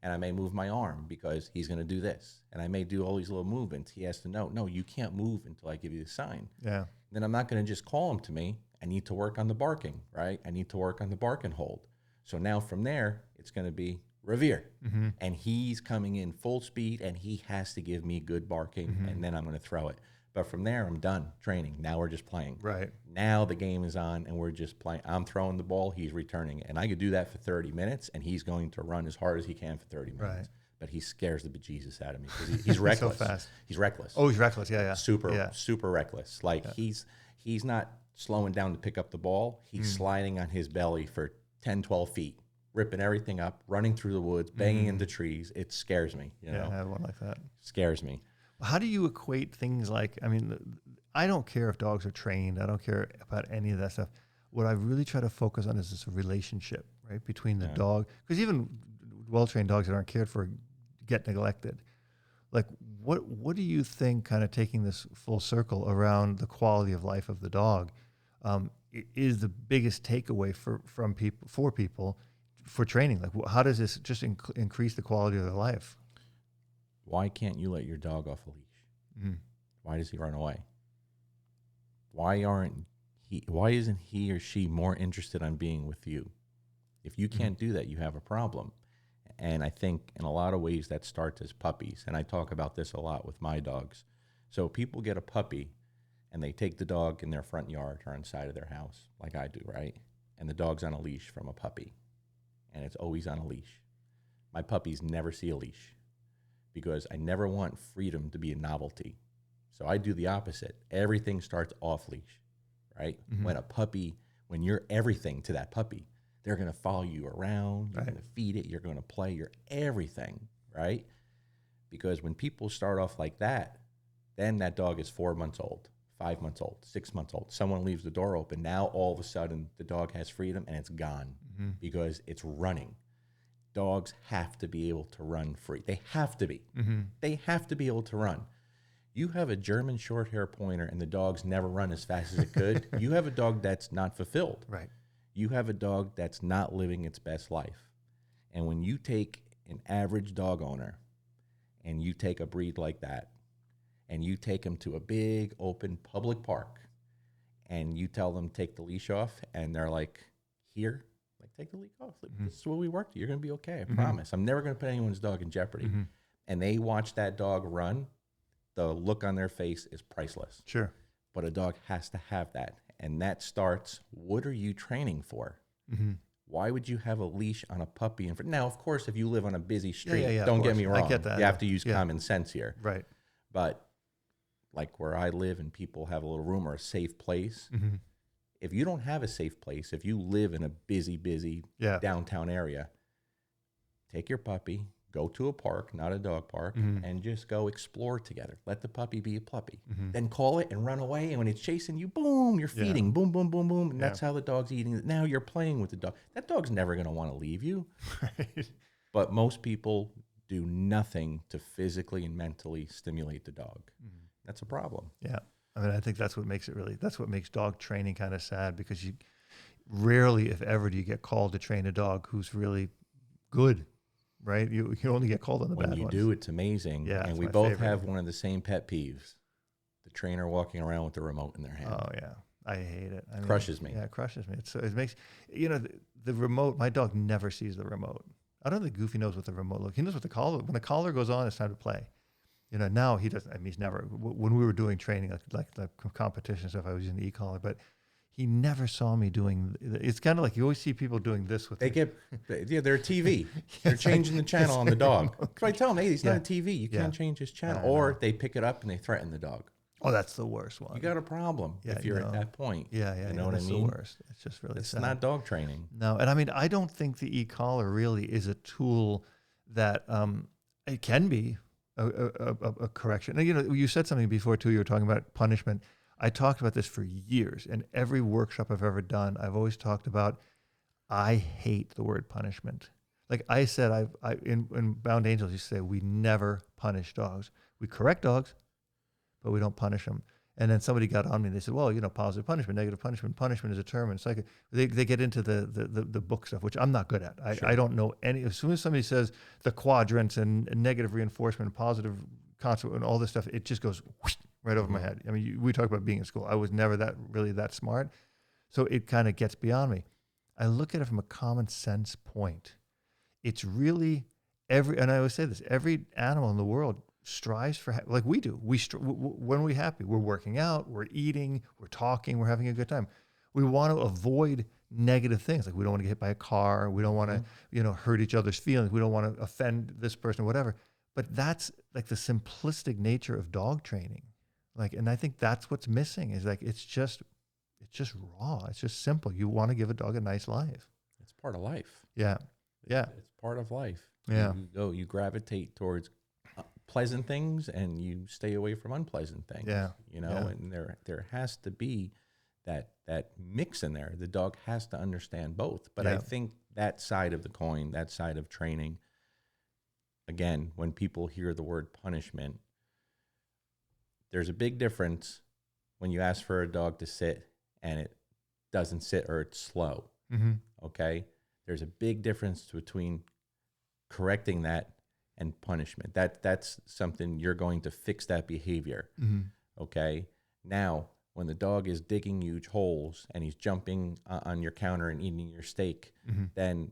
And I may move my arm because he's going to do this. And I may do all these little movements. He has to know, no, you can't move until I give you the sign. Then I'm not going to just call him to me. I need to work on the barking, right? I need to work on the bark and hold. So now from there, it's going to be revere. And he's coming in full speed, and he has to give me good barking, and then I'm going to throw it. But from there, I'm done training. Now we're just playing. Now the game is on, and we're just playing. I'm throwing the ball, he's returning it. And I could do that for 30 minutes, and he's going to run as hard as he can for 30 minutes. but he scares the bejesus out of me because he's reckless. So fast. He's reckless. Oh, he's reckless. Yeah, yeah. Super reckless. Like he's not slowing down to pick up the ball. He's sliding on his belly for 10, 12 feet, ripping everything up, running through the woods, banging into trees. It scares me. You know? I have one like that. Scares me. How do you equate things like, I mean, I don't care if dogs are trained. I don't care about any of that stuff. What I really try to focus on is this relationship, right, between the dog. Because even well-trained dogs that aren't cared for get neglected. Like, what do you think, kind of taking this full circle around the quality of life of the dog, is the biggest takeaway for people for training? Like, how does this just increase the quality of their life? Why can't you let your dog off a leash? Why does he run away? Why isn't he or she more interested on being with you? If you can't do that, you have a problem. And I think in a lot of ways that starts as puppies. And I talk about this a lot with my dogs. So people get a puppy and they take the dog in their front yard or inside of their house, like I do, right? And the dog's on a leash from a puppy. And it's always on a leash. My puppies never see a leash because I never want freedom to be a novelty. So I do the opposite. Everything starts off leash, right? When you're everything to that puppy, they're going to follow you around. You're going to feed it. You're going to play. You're everything, right? Because when people start off like that, then that dog is 4 months old, 5 months old, 6 months old. Someone leaves the door open. Now all of a sudden the dog has freedom and it's gone because it's running. Dogs have to be able to run free. They have to be. They have to be able to run. You have a German short hair pointer and the dog's never run as fast as it could. You have a dog that's not fulfilled. Right. You have a dog that's not living its best life. And when you take an average dog owner and you take a breed like that and you take them to a big open public park and you tell them take the leash off and they're like, here, like take the leash off. This is what we worked. You're going to be okay. I promise. I'm never going to put anyone's dog in jeopardy. And they watch that dog run. The look on their face is priceless. Sure. But a dog has to have that. And that starts, what are you training for? Why would you have a leash on a puppy? Now, of course, if you live on a busy street, don't get me wrong. I get that. You have to use common sense here. Right. But like where I live and people have a little room or a safe place, if you don't have a safe place, if you live in a busy downtown area, take your puppy, go to a park, not a dog park, and just go explore together. Let the puppy be a puppy. Then call it and run away. And when it's chasing you, boom, you're feeding. Boom, boom, boom, boom. And that's how the dog's eating. Now you're playing with the dog. That dog's never going to want to leave you. Right. But most people do nothing to physically and mentally stimulate the dog. That's a problem. Yeah. I mean, I think that's what makes that's what makes dog training kind of sad, because you rarely, if ever, do you get called to train a dog who's really good. Right, you only get called on the bad ones. When you do, it's amazing. Yeah, and we both have one of the same pet peeves: the trainer walking around with the remote in their hand. Oh yeah, I hate it. Crushes me. Yeah, it crushes me. It makes, the remote. My dog never sees the remote. I don't think Goofy knows what the remote looks. He knows what the collar. When the collar goes on, it's time to play. Now he doesn't. I mean, he's never. When we were doing training, like competition stuff, I was using the e-collar, but he never saw me doing. It's kind of like you always see people doing this with. They're a TV. They're changing the channel on the dog. So I tell them, hey, he's not a TV. You can't change his channel. Or they pick it up and they threaten the dog. Oh, that's the worst one. You got a problem if you're at that point. Yeah. You know what I mean? It's the worst. It's just really. It's sad. not dog training. No, and I mean, I don't think the e-collar really is a tool that it can be a correction. And, you said something before too. You were talking about punishment. I talked about this for years, and every workshop I've ever done, I've always talked about, I hate the word punishment. Like I said, in Bound Angels, you say, we never punish dogs. We correct dogs, but we don't punish them. And then somebody got on me and they said, well, positive punishment, negative punishment. Punishment is a term. And it's like they get into the book stuff, which I'm not good at. I don't know any. As soon as somebody says the quadrants and negative reinforcement, positive consequence, and all this stuff, it just goes whoosh, right over my head. I mean, we talk about being in school. I was never that smart. So it kind of gets beyond me. I look at it from a common sense point. It's really and I always say this, every animal in the world strives for, like we do. When we're happy, we're working out, we're eating, we're talking, we're having a good time. We want to avoid negative things. Like we don't want to get hit by a car. We don't want to, hurt each other's feelings. We don't want to offend this person or whatever. But that's like the simplistic nature of dog training. Like, and I think that's what's missing is like, it's just raw. It's just simple. You want to give a dog a nice life. It's part of life. Yeah. Yeah. It's part of life. Yeah. You gravitate towards pleasant things and you stay away from unpleasant things. Yeah. And there has to be that mix in there. The dog has to understand both. But I think that side of the coin, that side of training, again, when people hear the word punishment, there's a big difference when you ask for a dog to sit and it doesn't sit or it's slow. Mm-hmm. Okay? There's a big difference between correcting that and punishment. That's something you're going to fix that behavior. Mm-hmm. Okay? Now, when the dog is digging huge holes and he's jumping on your counter and eating your steak, Mm-hmm. then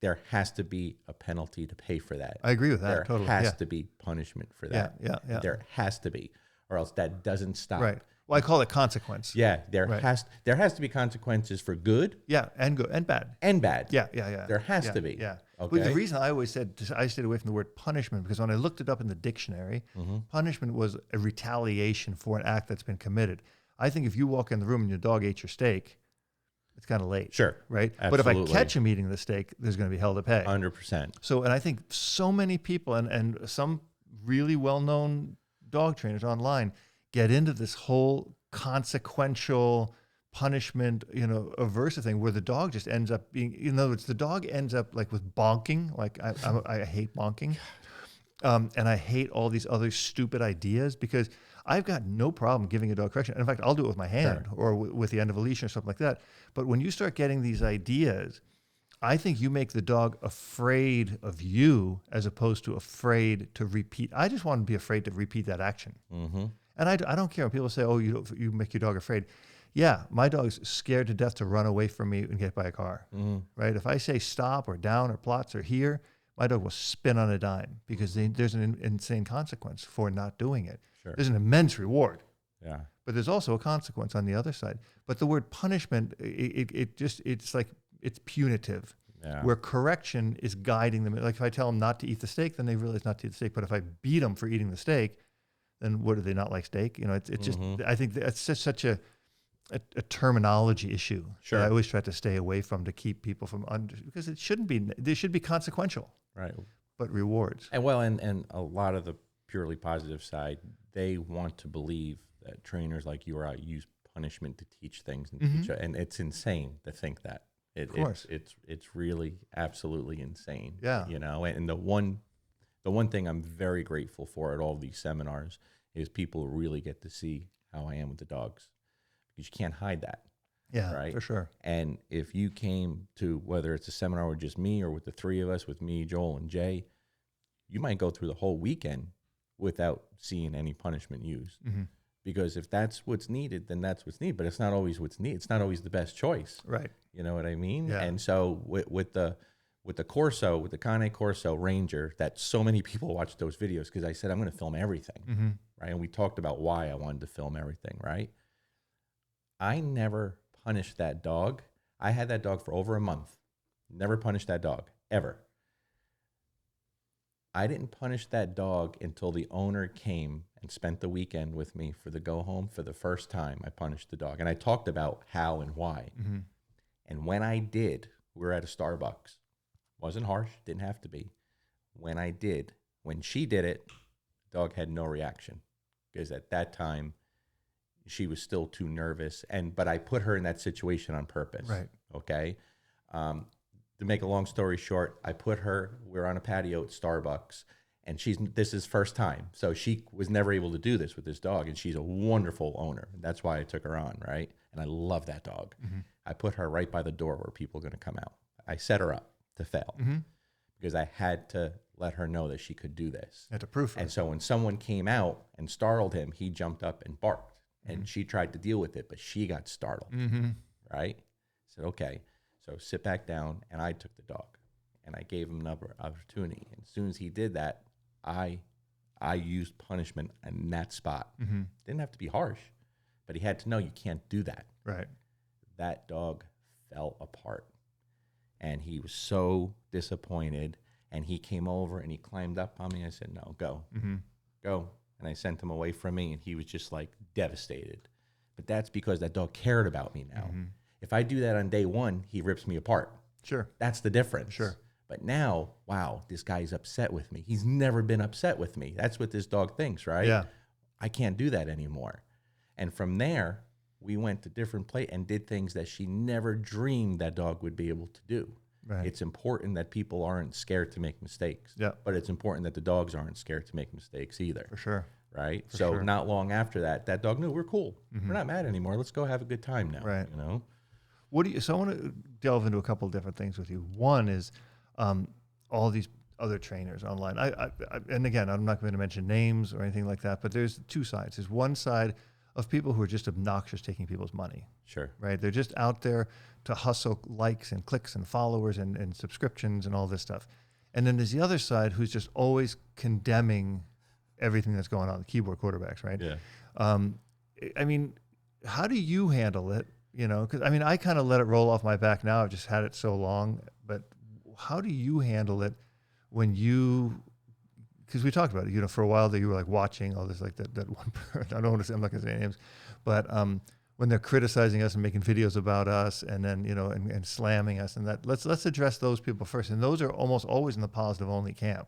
there has to be a penalty to pay for that. I agree with that. There Totally. has to be punishment for that. Yeah. There has to be, or else that doesn't stop. Right. Well, I call it consequence. Yeah, there Right. has to be consequences for good Yeah, and good and bad. and bad. Yeah. There has to be. Yeah. Okay. But the reason I always said I stayed away from the word punishment because when I looked it up in the dictionary, punishment was a retaliation for an act that's been committed. I think if you walk in the room and your dog ate your steak, it's kind of late. Sure. Right. Absolutely. But if I catch him eating the steak, there's going to be hell to pay. 100%. So, and I think so many people and some really well-known dog trainers online get into this whole consequential punishment, aversive thing where the dog just ends up being, in other words, the dog ends up like with bonking. Like I hate bonking. And I hate all these other stupid ideas because I've got no problem giving a dog correction. And in fact, I'll do it with my hand or with the end of a leash or something like that. But when you start getting these ideas, I think you make the dog afraid of you as opposed to afraid to repeat. I just want to be afraid to repeat that action. Mm-hmm. And I don't care when people say, oh, you make your dog afraid. Yeah, my dog's scared to death to run away from me and get hit by a car, right? If I say stop or down or plots or here, my dog will spin on a dime because there's an insane consequence for not doing it. Sure. There's an immense reward. Yeah. But there's also a consequence on the other side. But the word punishment, it's like it's punitive. Yeah. Where correction is guiding them. Like if I tell them not to eat the steak, then they realize not to eat the steak. But if I beat them for eating the steak, then what, do they not like steak? It's just, I think that's just such a terminology issue. Sure. That I always try to stay away from to keep people from because it shouldn't be. They should be consequential, Right. but rewards. And and a lot of the purely positive side, they want to believe that trainers like you or I use punishment to teach things and teach, and it's insane to think that. Of course. It's really absolutely insane. Yeah. And the one thing I'm very grateful for at all these seminars is people really get to see how I am with the dogs. Because you can't hide that. Yeah, right? For sure. And if you came to, whether it's a seminar with just me or with the three of us, with me, Joel, and Jay, you might go through the whole weekend without seeing any punishment used. Mm-hmm. Because if that's what's needed, then that's what's needed. But it's not always what's needed. It's not always the best choice. Right. You know what I mean? Yeah. And so with the Corso, with the Cane Corso Ranger, that so many people watch those videos because I said I'm going to film everything, right? And we talked about why I wanted to film everything, right? I never punished that dog. I had that dog for over a month. Never punished that dog, ever. I didn't punish that dog until the owner came and spent the weekend with me for the go home. For the first time, I punished the dog. And I talked about how and why. Mm-hmm. And when I did, we were at a Starbucks. Wasn't harsh, didn't have to be. When I did, when she did it, the dog had no reaction. Because at that time, she was still too nervous. But I put her in that situation on purpose. Right. Okay. To make a long story short, we're on a patio at Starbucks, and this is first time. So she was never able to do this with this dog, and she's a wonderful owner. That's why I took her on, right? And I love that dog. Mm-hmm. I put her right by the door where people are going to come out. I set her up to fail because I had to let her know that she could do this. Had to prove it. And so when someone came out and startled him, he jumped up and barked, and she tried to deal with it, but she got startled, right? I said, okay. So sit back down, and I took the dog, and I gave him another opportunity. And as soon as he did that, I used punishment in that spot. Didn't have to be harsh, but he had to know you can't do that. Right. That dog fell apart. And he was so disappointed. And he came over and he climbed up on me. I said, no, go, go. And I sent him away from me, and he was just like devastated. But that's because that dog cared about me now. If I do that on day one, he rips me apart. Sure. That's the difference. Sure. But now, wow, this guy's upset with me. He's never been upset with me. That's what this dog thinks, right? Yeah. I can't do that anymore. And from there, we went to different places and did things that she never dreamed that dog would be able to do. Right. It's important that people aren't scared to make mistakes. Yeah. But it's important that the dogs aren't scared to make mistakes either. For sure. Right? For so sure. not long after that, that dog knew we're cool. We're not mad anymore. Let's go have a good time now. Right. You know? What do you? So I want to delve into a couple of different things with you. One is all these other trainers online. And again, I'm not going to mention names or anything like that, but there's two sides. There's one side of people who are just obnoxious taking people's money. Sure. Right? They're just out there to hustle likes and clicks and followers and subscriptions and all this stuff. And then there's the other side who's just always condemning everything that's going on, the keyboard quarterbacks, right? Yeah. I mean, how do you handle it? You know, because I mean, I kind of let it roll off my back now. I've just had it so long. But how do you handle it when you? Because we talked about it. You know, for a while there, you were like watching all this, like that one. I don't want to say. I'm not going to say names, but when they're criticizing us and making videos about us, and then and slamming us, and that let's address those people first. And those are almost always in the positive only camp.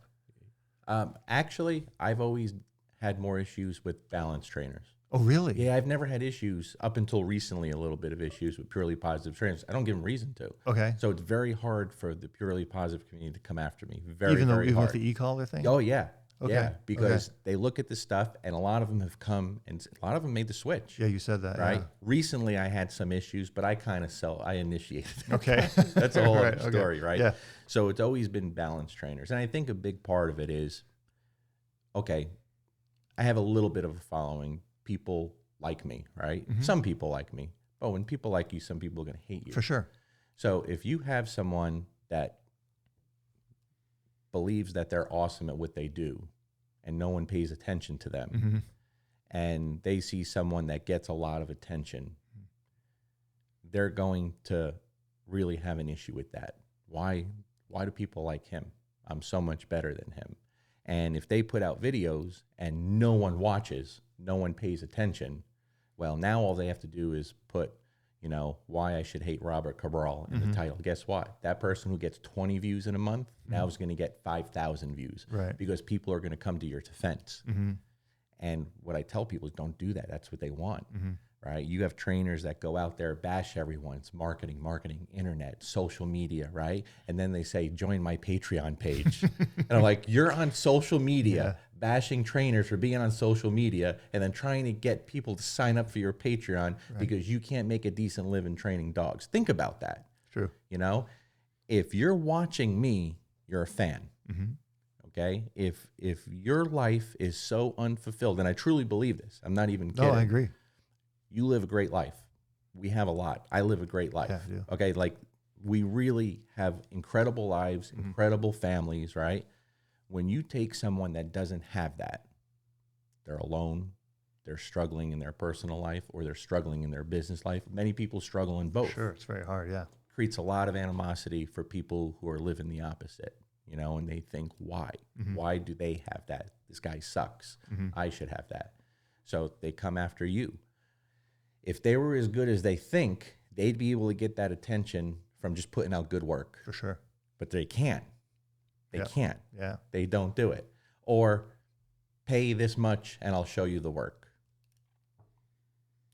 Actually, I've always had more issues with balance trainers. Oh, really? Yeah, I've never had issues up until recently, a little bit of issues with purely positive trainers. I don't give them reason to. Okay. So it's very hard for the purely positive community to come after me. Very, even very with hard. the e-collar thing? Oh, yeah. Okay. Yeah, because they look at the stuff, and a lot of them have come, and a lot of them made the switch. Yeah, you said that. Right? Yeah. Recently, I had some issues, but I kind of I initiated it. Okay. That's a whole Right, other story, right? Yeah. So it's always been balance trainers. And I think a big part of it is, okay, I have a little bit of a following. People like me, right? Some people like me. But when people like you, some people are going to hate you. For sure. So if you have someone that believes that they're awesome at what they do and no one pays attention to them, and they see someone that gets a lot of attention, they're going to really have an issue with that. Why do people like him? I'm so much better than him. And if they put out videos and no one watches, no one pays attention, well, now all they have to do is put, why I should hate Robert Cabral in the title. Guess what? That person who gets 20 views in a month now is going to get 5,000 views. Right. Because people are going to come to your defense. And what I tell people is don't do that. That's what they want. Right? You have trainers that go out there, bash everyone. It's marketing, internet, social media, right? And then they say, join my Patreon page. And I'm like, you're on social media, bashing trainers for being on social media, and then trying to get people to sign up for your Patreon because you can't make a decent living training dogs. Think about that. True. If you're watching me, you're a fan. Okay? If your life is so unfulfilled, and I truly believe this, I'm not even kidding. No, I agree. You live a great life. We have a lot. I live a great life. Yeah, I do. Okay, like we really have incredible lives, incredible families, right? When you take someone that doesn't have that, they're alone, they're struggling in their personal life, or they're struggling in their business life. Many people struggle in both. Sure, it's very hard, yeah. Creates a lot of animosity for people who are living the opposite, and they think, why? Why do they have that? This guy sucks. I should have that. So they come after you. If they were as good as they think, they'd be able to get that attention from just putting out good work. For sure. But they can't. They can't. Yeah. They don't do it. Or pay this much and I'll show you the work.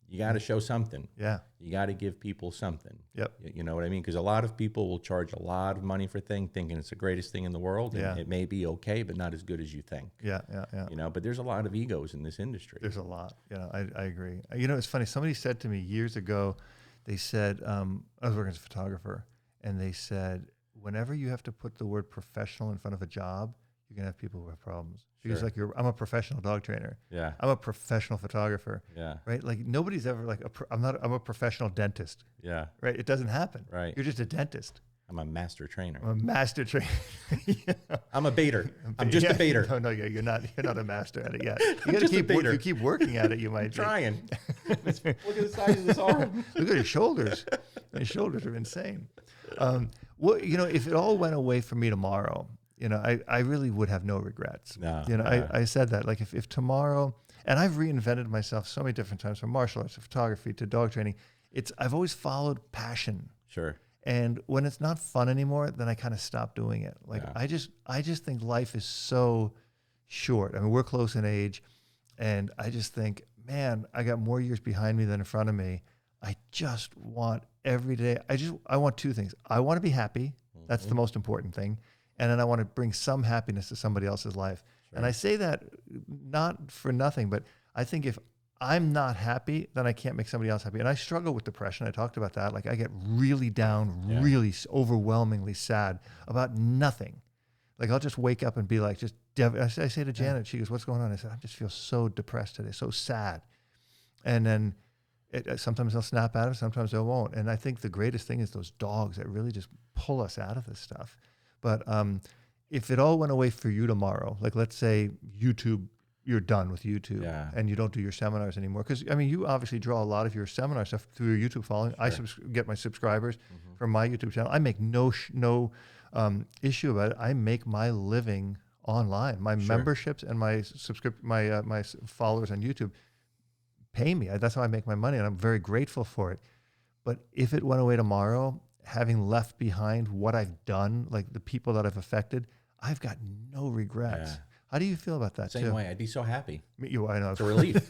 You got to show something. Yeah. You got to give people something. Yep. You know what I mean? Because a lot of people will charge a lot of money for things, thinking it's the greatest thing in the world. And it may be okay, but not as good as you think. Yeah. But there's a lot of egos in this industry. There's a lot. I agree. It's funny. Somebody said to me years ago, they said, I was working as a photographer, and they said, whenever you have to put the word professional in front of a job, you're going to have people who have problems. Because I'm a professional dog trainer. Yeah. I'm a professional photographer. Yeah. Right? Like nobody's ever like, I'm a professional dentist. Yeah. Right? It doesn't happen. Right. You're just a dentist. I'm a master trainer. I'm a master trainer. Yeah. I'm a baiter. I'm just a baiter. No, you're not. You're not a master at it yet. You got to keep. If you keep working at it, you might. Trying. Look at the size of this arm. Look at your shoulders. My shoulders are insane. Well, if it all went away for me tomorrow, I really would have no regrets. No, I said that, like, if tomorrow, and I've reinvented myself so many different times, from martial arts to photography to dog training. I've always followed passion. Sure. And when it's not fun anymore, then I kind of stop doing it. Like, I just think life is so short. I mean, we're close in age, and I just think, man, I got more years behind me than in front of me. I just want every day. I want two things. I want to be happy. That's the most important thing. And then I want to bring some happiness to somebody else's life. Sure. And I say that not for nothing, but I think if I'm not happy, then I can't make somebody else happy. And I struggle with depression. I talked about that. Like, I get really down, really overwhelmingly sad about nothing. Like, I'll just wake up and be like, I say to Janet, she goes, "What's going on?" I said, "I just feel so depressed today, so sad." And then sometimes they'll snap at us, sometimes they won't. And I think the greatest thing is those dogs that really just pull us out of this stuff. But if it all went away for you tomorrow, like, let's say YouTube, you're done with YouTube and you don't do your seminars anymore. Because, I mean, you obviously draw a lot of your seminar stuff through your YouTube following. Sure. I get my subscribers from my YouTube channel. I make no issue about it. I make my living online. My memberships and my my followers on YouTube pay me. That's how I make my money, and I'm very grateful for it. But if it went away tomorrow, having left behind what I've done, like the people that I've affected, I've got no regrets. Yeah. How do you feel about that? Same way. I'd be so happy. I know. It's a relief.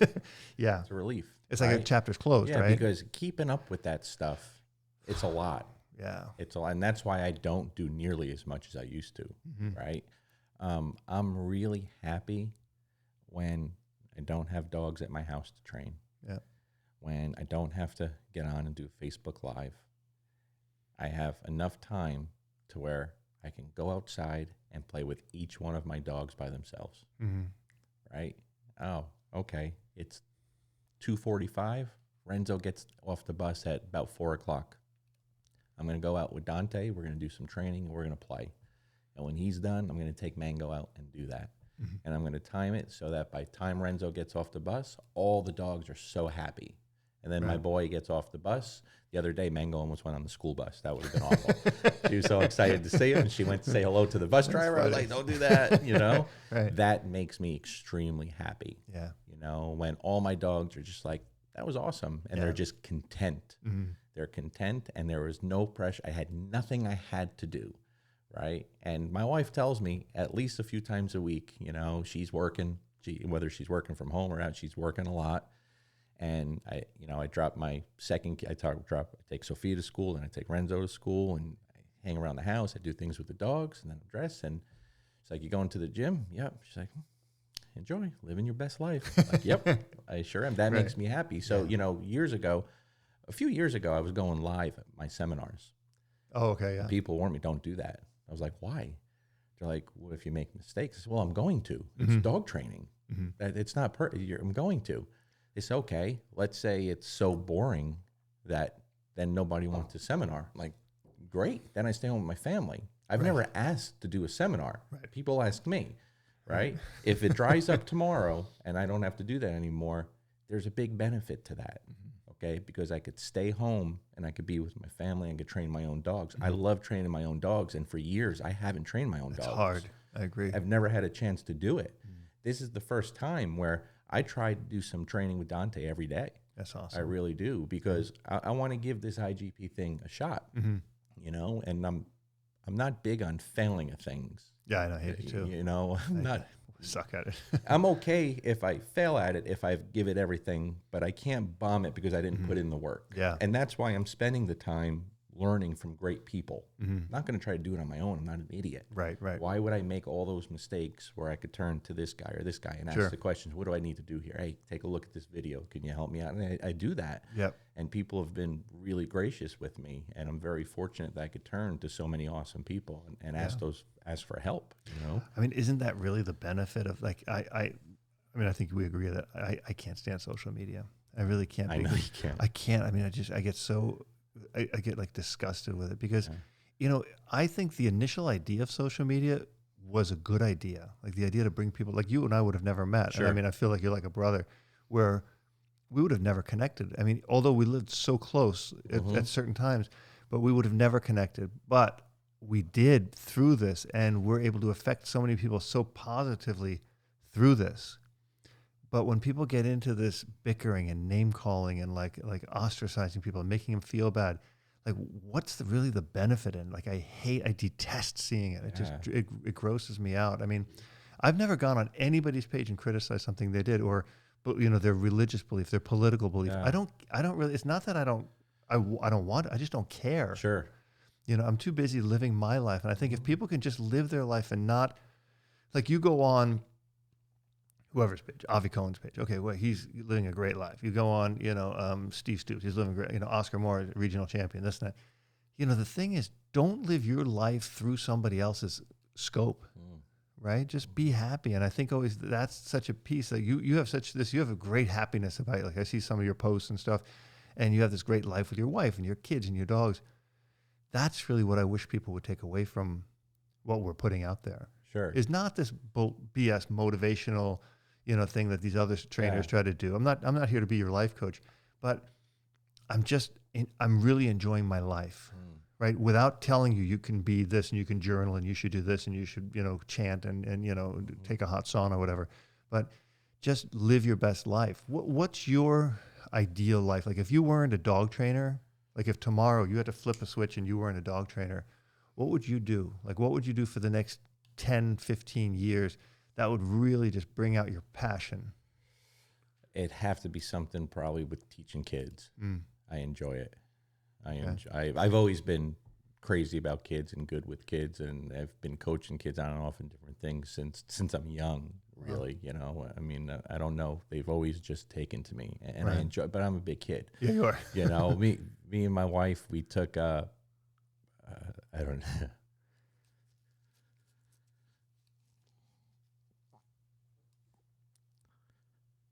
Yeah. It's a relief. It's like a chapter's closed, right? Yeah, because keeping up with that stuff, it's a lot. Yeah. It's a lot. And that's why I don't do nearly as much as I used to, right? I'm really happy when I don't have dogs at my house to train. Yeah. When I don't have to get on and do Facebook Live. I have enough time to where I can go outside and play with each one of my dogs by themselves, right? Oh, okay. It's 2:45. Renzo gets off the bus at about 4 o'clock. I'm going to go out with Dante. We're going to do some training. And we're going to play. And when he's done, I'm going to take Mango out and do that. And I'm going to time it so that by the time Renzo gets off the bus, all the dogs are so happy. And then my boy gets off the bus. The other day, Mango almost went on the school bus. That would have been awful. She was so excited to see him, and she went to say hello to the bus driver. I was like, "Don't do that," Right. That makes me extremely happy. Yeah. When all my dogs are just like, "That was awesome," and they're just content. They're content, and there was no pressure. I had nothing I had to do, right? And my wife tells me at least a few times a week, she's working. Whether she's working from home or out, she's working a lot. And I drop my second. I take Sophia to school, and I take Renzo to school, and I hang around the house. I do things with the dogs, and then I dress. And she's like, "You going to the gym?" "Yep." She's like, "Enjoy, living your best life." I'm like, "Yep, I sure am." That makes me happy. So a few years ago, I was going live at my seminars. Oh, okay, yeah. People warned me, "Don't do that." I was like, "Why?" They're like, "What if you make mistakes?" I said, "Well, I'm going to. It's dog training. It's not I'm going to." It's okay. Let's say it's so boring that then nobody wants a seminar. I'm like, great. Then I stay home with my family. I've never asked to do a seminar. Right. People ask me, right? If it dries up tomorrow and I don't have to do that anymore, there's a big benefit to that, okay? Because I could stay home and I could be with my family and could train my own dogs. I love training my own dogs, and for years I haven't trained my own dogs. It's hard. I agree. I've never had a chance to do it. This is the first time where I try to do some training with Dante every day. That's awesome. I really do, because I want to give this IGP thing a shot, and I'm not big on failing at things. Yeah, I hate it too. I'm not suck at it. I'm okay if I fail at it, if I give it everything, but I can't bomb it because I didn't put in the work. Yeah. And that's why I'm spending the time learning from great people. I'm not going to try to do it on my own. I'm not an idiot. Right. Why would I make all those mistakes where I could turn to this guy or this guy and ask the questions, what do I need to do here? Hey, take a look at this video. Can you help me out? And I do that. Yep. And people have been really gracious with me, and I'm very fortunate that I could turn to so many awesome people and ask for help, I mean, isn't that really the benefit of, like, I think we agree that I can't stand social media. I really can't. I know you can't. I can't. I mean, I get so, I get like disgusted with it, because I think the initial idea of social media was a good idea. Like the idea to bring people like you and I would have never met. Sure. And I mean, I feel like you're like a brother where we would have never connected. I mean, although we lived so close at certain times, but we would have never connected. But we did through this, and we're able to affect so many people so positively through this. But when people get into this bickering and name calling and like ostracizing people and making them feel bad, like what's really the benefit in? Like I detest seeing it. It just it grosses me out. I mean, I've never gone on anybody's page and criticized something they did or their religious belief, their political belief. I don't really. It's not that I don't want it. I just don't care. Sure. I'm too busy living my life, and I think if people can just live their life and not like you go on whoever's page, Avi Cohen's page. Okay, well, he's living a great life. You go on, Steve Stoops, he's living great. Oscar Moore, regional champion, this and that. The thing is, don't live your life through somebody else's scope, right? Just be happy. And I think always that's such a piece that you have you have a great happiness about it. Like I see some of your posts and stuff, and you have this great life with your wife and your kids and your dogs. That's really what I wish people would take away from what we're putting out there. Sure. Is not this BS motivational, thing that these other trainers try to do. I'm not here to be your life coach, but I'm really enjoying my life, right? Without telling you can be this and you can journal and you should do this and you should, chant and take a hot sauna or whatever, but just live your best life. What's your ideal life? Like if you weren't a dog trainer, like if tomorrow you had to flip a switch and you weren't a dog trainer, what would you do? Like what would you do for the next 10, 15 years that would really just bring out your passion? It'd have to be something probably with teaching kids. I enjoy it. I've always been crazy about kids and good with kids, and I've been coaching kids on and off in different things since I'm young, really. I mean, I don't know. They've always just taken to me, and I enjoy it, but I'm a big kid. Yeah, you are. Me and my wife, we took, I don't know.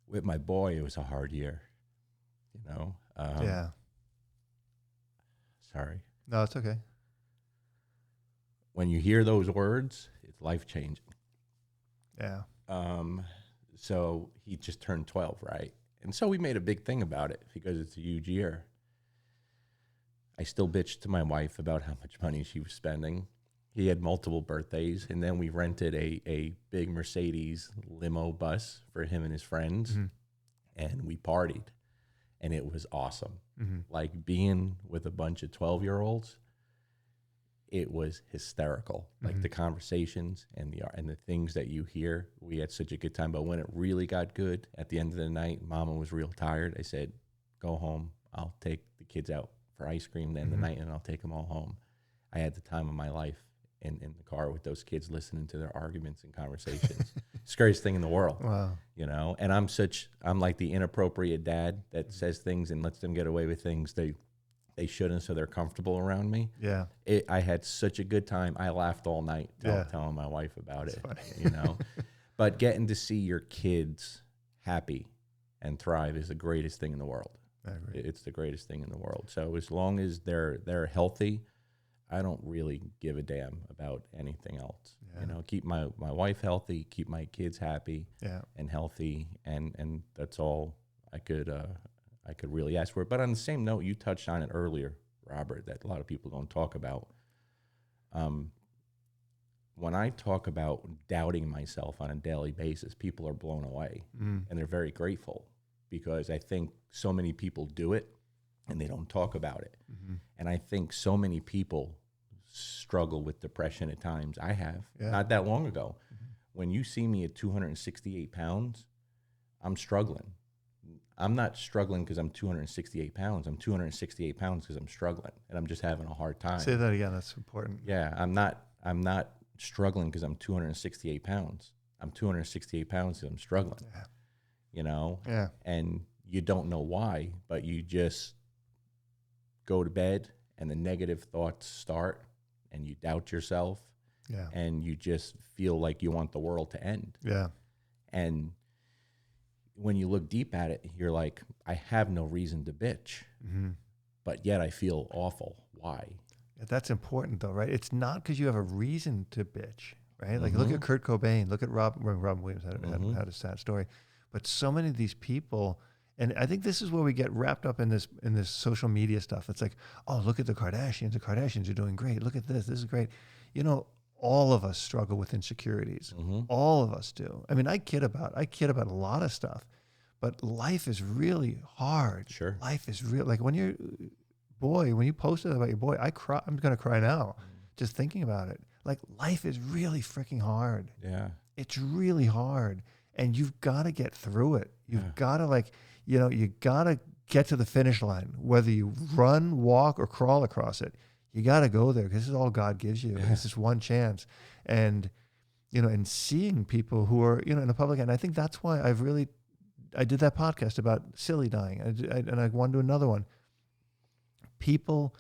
With my boy, it was a hard year, Yeah. Sorry. No, it's okay. When you hear those words, it's life-changing. Yeah. So he just turned 12, right? And so we made a big thing about it because it's a huge year. I still bitched to my wife about how much money she was spending. He had multiple birthdays, and then we rented a big Mercedes limo bus for him and his friends, and we partied, and it was awesome. Like being with a bunch of 12-year-olds, it was hysterical. Like the conversations and the things that you hear. We had such a good time, but when it really got good, at the end of the night, Mama was real tired. I said, "Go home. I'll take the kids out for ice cream the end of the night, and I'll take them all home." I had the time of my life in the car with those kids listening to their arguments and conversations. Scariest thing in the world. Wow. And I'm like the inappropriate dad that says things and lets them get away with things they shouldn't, so they're comfortable around me. Yeah. I had such a good time. I laughed all night telling my wife about it, But getting to see your kids happy and thrive is the greatest thing in the world. I agree. It's the greatest thing in the world. So as long as they're healthy, I don't really give a damn about anything else. Yeah. Keep my wife healthy, keep my kids happy and healthy, and that's all I could really ask for. But on the same note, you touched on it earlier, Robert, that a lot of people don't talk about. When I talk about doubting myself on a daily basis, people are blown away, and they're very grateful because I think so many people do it and they don't talk about it. And I think so many people struggle with depression at times. I have, not that long ago. When you see me at 268 pounds, I'm struggling. I'm not struggling because I'm 268 pounds. I'm 268 pounds because I'm struggling, and I'm just having a hard time. Say that again. That's important. Yeah, I'm not struggling because I'm 268 pounds. I'm 268 pounds because I'm struggling. Yeah. And you don't know why, but you just go to bed and the negative thoughts start and you doubt yourself. Yeah. And you just feel like you want the world to end. Yeah. And when you look deep at it, you're like, I have no reason to bitch, but yet I feel awful. Why? That's important though, right? It's not because you have a reason to bitch, right? Like look at Kurt Cobain, look at Robin Williams had a sad story, but so many of these people, and I think this is where we get wrapped up in this social media stuff. It's like, oh, look at the Kardashians. The Kardashians are doing great. Look at this. This is great. You know, all of us struggle with insecurities. All of us do. I mean, I kid about a lot of stuff, but life is really hard. Sure. Life is real. Like when you posted about your boy, I cry. I'm going to cry now just thinking about it. Like life is really freaking hard. Yeah. It's really hard. And you've got to get through it. You've got to you got to get to the finish line, whether you run, walk, or crawl across it. You got to go there because this is all God gives you. It's just one chance. And, and seeing people who are, in the public, and I think that's why I did that podcast about silly dying. And I want to do another one. People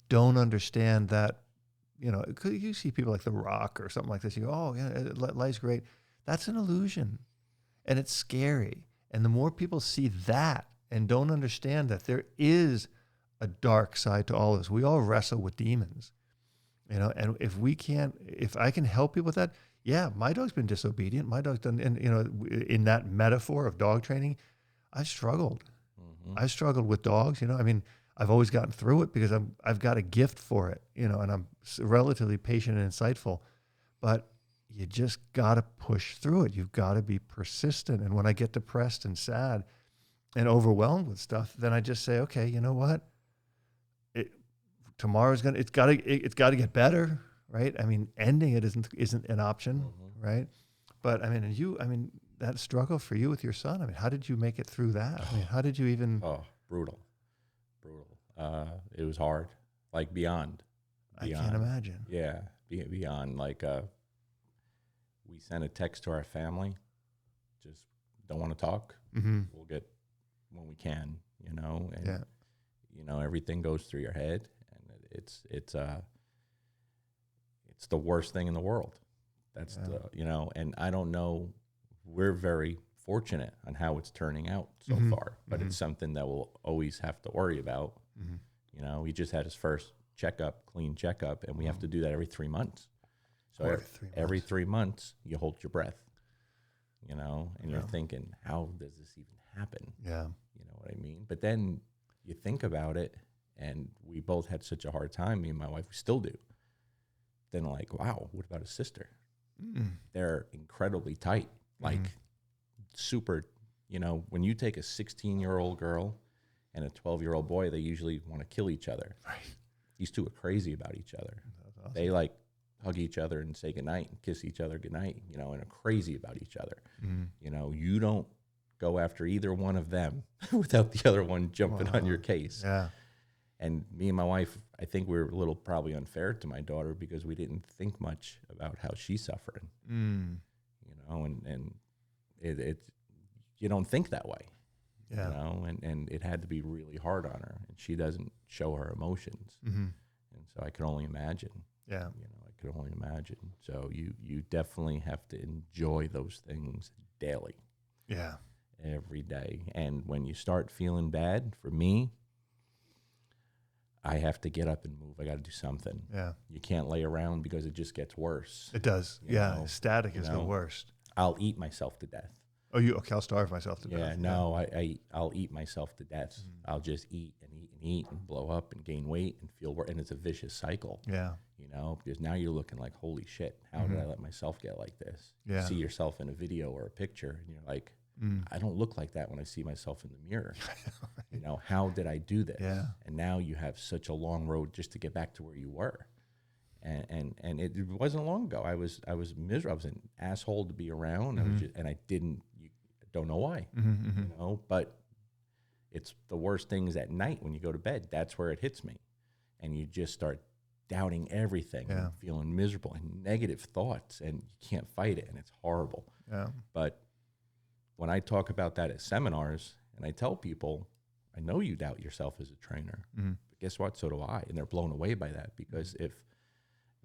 don't understand that, you see people like The Rock or something like this. You go, oh, yeah, life's great. That's an illusion. And it's scary. And the more people see that and don't understand that there is a dark side to all of this, we all wrestle with demons, and if I can help people with that, yeah, my dog's been disobedient. My dog's done, and in that metaphor of dog training, I've struggled. I've struggled with dogs, I mean, I've always gotten through it because I've got a gift for it, and I'm relatively patient and insightful, but you just got to push through it. You've got to be persistent. And when I get depressed and sad and overwhelmed with stuff, then I just say, okay, you know what? It's got to get better, right? I mean, ending it isn't an option, right? But I mean, that struggle for you with your son. I mean, how did you make it through that? I mean, how did you even? Oh, brutal. It was hard, like beyond. I can't imagine. Yeah, beyond. Like, we sent a text to our family, just don't want to talk. We'll get when we can, and everything goes through your head, and it's the worst thing in the world. That's and I don't know. We're very fortunate on how it's turning out so far, but it's something that we'll always have to worry about. He just had his first clean checkup, and we have to do that every 3 months. So every 3 months, you hold your breath, and you're thinking, how does this even happen? Yeah. You know what I mean? But then you think about it, and we both had such a hard time, me and my wife, we still do. Then like, wow, what about his sister? They're incredibly tight, like super, when you take a 16-year-old girl and a 12-year-old boy, they usually want to kill each other. Right. These two are crazy about each other. That's awesome. They like hug each other and say goodnight and kiss each other goodnight, and are crazy about each other. You don't go after either one of them without the other one jumping on your case. Yeah. And me and my wife, I think we were a little probably unfair to my daughter because we didn't think much about how she's suffering. And it you don't think that way. Yeah. And it had to be really hard on her, and she doesn't show her emotions. And so I could only imagine. Yeah. I could only imagine. So you definitely have to enjoy those things daily. Yeah. Every day. And when you start feeling bad, for me, I have to get up and move. I got to do something. Yeah. You can't lay around because it just gets worse. It does. Static is the worst. I'll eat myself to death. Oh, okay, I'll starve myself to death. Yeah, no, I'll eat myself to death. I'll just eat and eat and eat and blow up and gain weight and feel worse. And it's a vicious cycle. Yeah. Because now you're looking like, holy shit, how did I let myself get like this? Yeah. You see yourself in a video or a picture and you're like, I don't look like that when I see myself in the mirror. How did I do this? Yeah. And now you have such a long road just to get back to where you were. And it wasn't long ago. I was miserable. I was an asshole to be around. I don't know why. But it's the worst things at night when you go to bed. That's where it hits me. And you just start doubting everything and feeling miserable and negative thoughts, and you can't fight it, and it's horrible. Yeah. But when I talk about that at seminars and I tell people, I know you doubt yourself as a trainer, but guess what? So do I. And they're blown away by that because if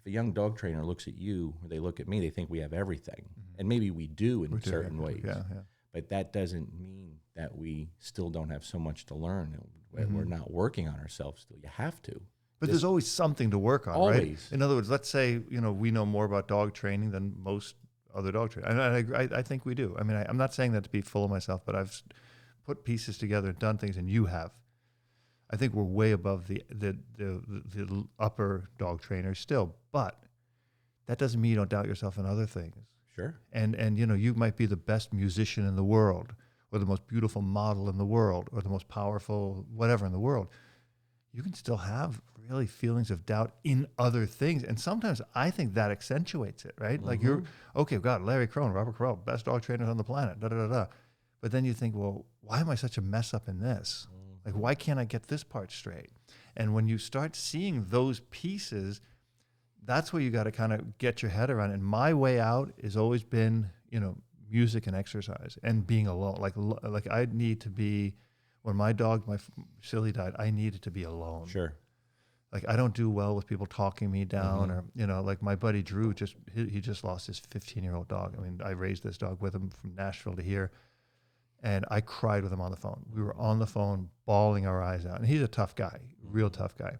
a young dog trainer looks at you or they look at me, they think we have everything. And maybe we do in certain ways. Yeah. But that doesn't mean that we still don't have so much to learn. We're not working on ourselves still. You have to. But there's always something to work on, right? Always. In other words, let's say, we know more about dog training than most other dog trainers. And I think we do. I mean, I'm not saying that to be full of myself, but I've put pieces together and done things, and you have. I think we're way above the upper dog trainers still, but that doesn't mean you don't doubt yourself in other things. Sure. And you might be the best musician in the world, or the most beautiful model in the world, or the most powerful whatever in the world. You can still have really feelings of doubt in other things. And sometimes I think that accentuates it, right? Like God, Larry Krohn, Robert Cabral, best dog trainers on the planet, da-da-da-da. But then you think, well, why am I such a mess up in this? Like, why can't I get this part straight? And when you start seeing those pieces, that's where you got to kind of get your head around. And my way out has always been, music and exercise and being alone. Like I need to be, when my dog, my Silly died, I needed to be alone. Sure. Like, I don't do well with people talking me down, or, like my buddy Drew, he just lost his 15-year-old dog. I mean, I raised this dog with him from Nashville to here, and I cried with him on the phone. We were on the phone bawling our eyes out. And he's a tough guy, real tough guy.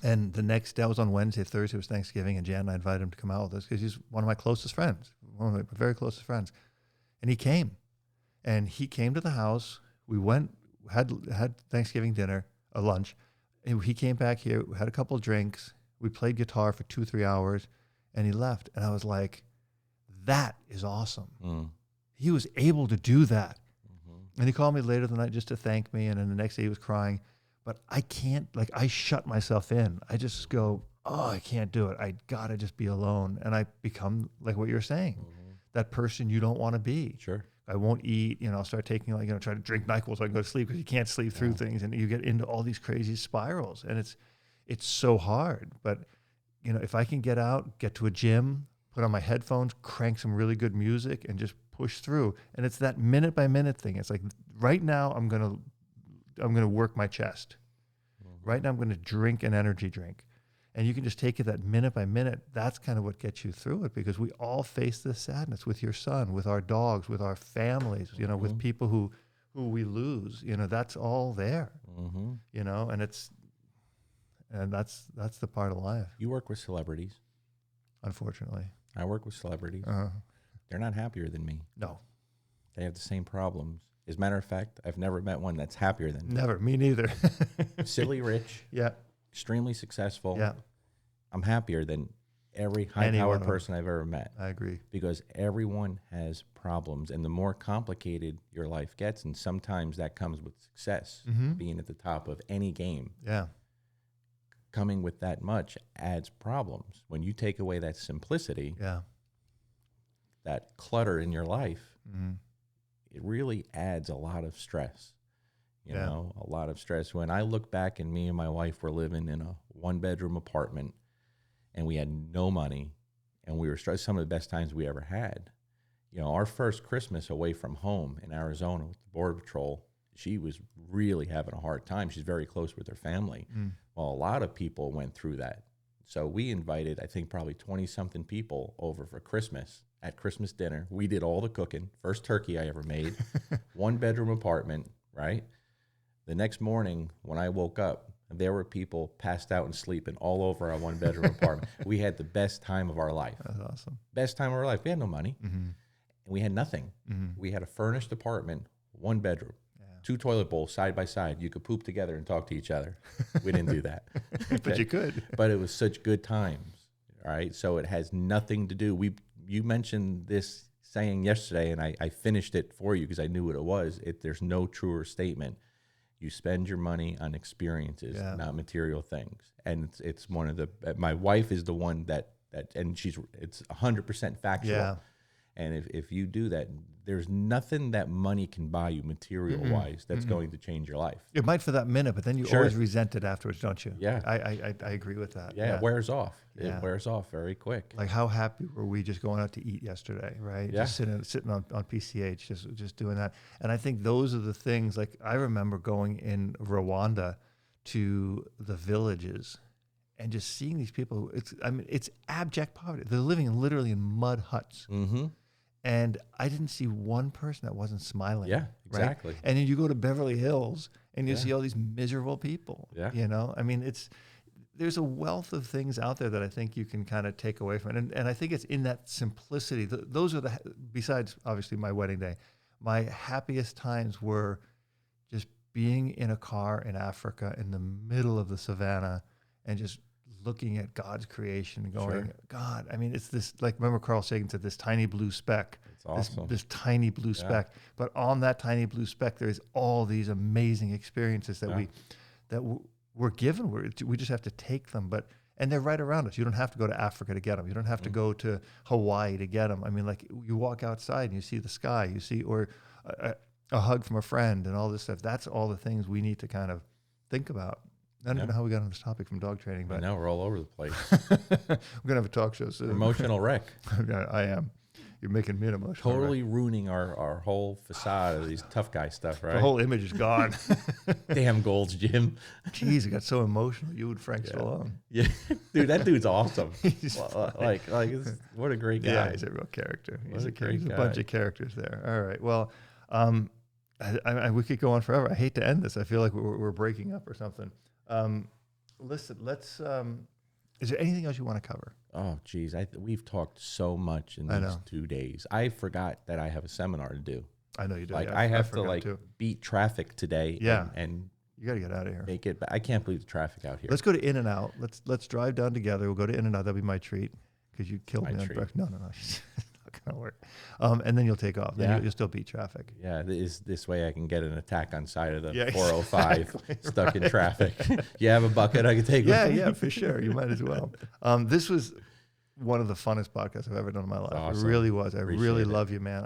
And the next day, I was on Wednesday, Thursday was Thanksgiving, and Jan and I invited him to come out with us because he's one of my closest friends, one of my very closest friends. And he came. And he came to the house. We went, had Thanksgiving dinner, a lunch. And he came back here, had a couple of drinks. We played guitar for 2-3 hours, and he left. And I was like, that is awesome. He was able to do that. And he called me later the night just to thank me. And then the next day he was crying. But I can't, I shut myself in. I just go, I can't do it. I got to just be alone. And I become, like what you're saying, that person you don't want to be. Sure. I won't eat, I'll start taking, try to drink NyQuil so I can go to sleep because you can't sleep through things. And you get into all these crazy spirals. And it's so hard. But, if I can get out, get to a gym, put on my headphones, crank some really good music, and just push through. And it's that minute by minute thing. It's like, right now I'm going to work my chest. Right now I'm going to drink an energy drink. And you can just take it that minute by minute. That's kind of what gets you through it, because we all face this sadness with your son, with our dogs, with our families, with people who we lose. That's all there. And that's the part of life. You work with celebrities. Unfortunately. I work with celebrities. They're not happier than me. No. They have the same problems. As a matter of fact, I've never met one that's happier than me. Never. Me neither. Silly rich. Yeah. Extremely successful. Yeah. I'm happier than every high-powered person I've ever met. I agree. Because everyone has problems. And the more complicated your life gets, and sometimes that comes with success, being at the top of any game. Yeah. Coming with that much adds problems. When you take away that simplicity, that clutter in your life, it really adds a lot of stress. You know, a lot of stress. When I look back, and me and my wife were living in a one-bedroom apartment, and we had no money, and we were stressed. Some of the best times we ever had. Our first Christmas away from home in Arizona with the Border Patrol, she was really having a hard time. She's very close with her family. Well, a lot of people went through that. So we invited, I think, probably 20-something people over for Christmas. At Christmas dinner, we did all the cooking. First turkey I ever made. One-bedroom apartment, right? The next morning, when I woke up, there were people passed out and sleeping all over our one-bedroom apartment. We had the best time of our life. That's awesome. Best time of our life. We had no money. And we had nothing. We had a furnished apartment, one bedroom, 2 toilet bowls side by side. You could poop together and talk to each other. We didn't do that. But you could. But it was such good times, all right? So it has nothing to do. You mentioned this saying yesterday, and I finished it for you because I knew what it was. There's no truer statement. You spend your money on experiences, not material things. And it's one of the, my wife is the one that and it's 100% factual. Yeah. And if you do that, there's nothing that money can buy you material-wise that's going to change your life. It might for that minute, but then you always resent it afterwards, don't you? Yeah. I agree with that. Yeah, it wears off. It wears off very quick. Like, how happy were we just going out to eat yesterday, right? Yeah. Just sitting on PCH, just doing that. And I think those are the things, like, I remember going in Rwanda to the villages and just seeing these people. It's abject poverty. They're living literally in mud huts. And I didn't see one person that wasn't smiling. Yeah, exactly. Right? And then you go to Beverly Hills and you see all these miserable people. Yeah. I mean, there's a wealth of things out there that I think you can kind of take away from it. And I think it's in that simplicity. Those are besides obviously my wedding day, my happiest times were just being in a car in Africa in the middle of the savannah and just looking at God's creation and going, sure. God, I mean, it's this, like, remember Carl Sagan said, this tiny blue speck. It's awesome. This tiny blue speck. But on that tiny blue speck, there's all these amazing experiences that we're given. We just have to take them. And they're right around us. You don't have to go to Africa to get them. You don't have to go to Hawaii to get them. I mean, like, you walk outside and you see the sky, or a hug from a friend and all this stuff. That's all the things we need to kind of think about. I don't even know how we got on this topic from dog training, but now we're all over the place. We're gonna have a talk show soon. Emotional wreck. I am. You're making me an emotional Totally wreck. Ruining our whole facade of these tough guy stuff, right? The whole image is gone. Damn Gold's Gym. Jeez, it got so emotional. You and Frank Stallone. Yeah, dude, that dude's awesome. He's like, what a great guy. Yeah, he's a real character. He's a bunch of characters there. All right. Well, we could go on forever. I hate to end this. I feel like we're breaking up or something. Listen, let's. Is there anything else you want to cover? Oh, geez, we've talked so much in these 2 days. I forgot that I have a seminar to do. I know you do. Like, yeah, I have to beat traffic today. Yeah, and you got to get out of here. Make it. I can't believe the traffic out here. Let's go to In-N-Out. Let's drive down together. We'll go to In-N-Out. That'll be my treat because you killed me on breakfast. No. It's not gonna work. And then you'll take off. Then you'll still beat traffic. Yeah, this way I can get an attack on side of the 405 exactly, stuck in traffic. You have a bucket I can take with me? Yeah, for sure. You might as well. This was one of the funnest podcasts I've ever done in my life. Awesome. It really was. I really love you, man.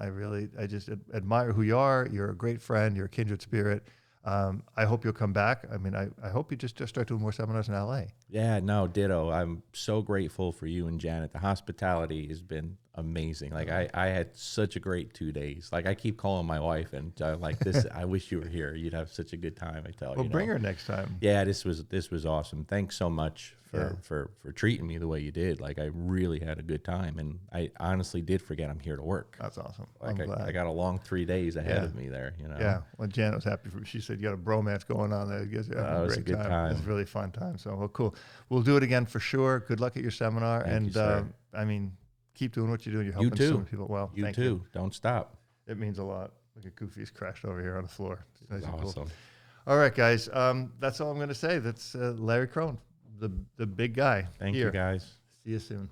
I just admire who you are. You're a great friend. You're a kindred spirit. I hope you'll come back. I mean, I hope you just start doing more seminars in LA. Yeah, no, ditto. I'm so grateful for you and Janet. The hospitality has been amazing. Like, I had such a great 2 days. Like, I keep calling my wife and like, this, I wish you were here. You'd have such a good time. I tell you. Well, bring her next time. Yeah, this was awesome. Thanks so much for treating me the way you did. Like, I really had a good time, and I honestly did forget I'm here to work. That's awesome. Like, I'm glad. I got a long 3 days ahead of me there. You know. Yeah. Well, Janet was happy for me. She said you got a bromance going on there. You guys are having a great time. It was a really fun time. So, well, cool. We'll do it again for sure. Good luck at your seminar. Thank you, sir. I mean, keep doing what you're doing. You're helping so many people. Well, thank you. Don't stop. It means a lot. Look at Goofy's crashed over here on the floor. It's nice and awesome. Cool. All right, guys. That's all I'm going to say. That's Larry Krohn, the big guy. Thank you, guys. See you soon.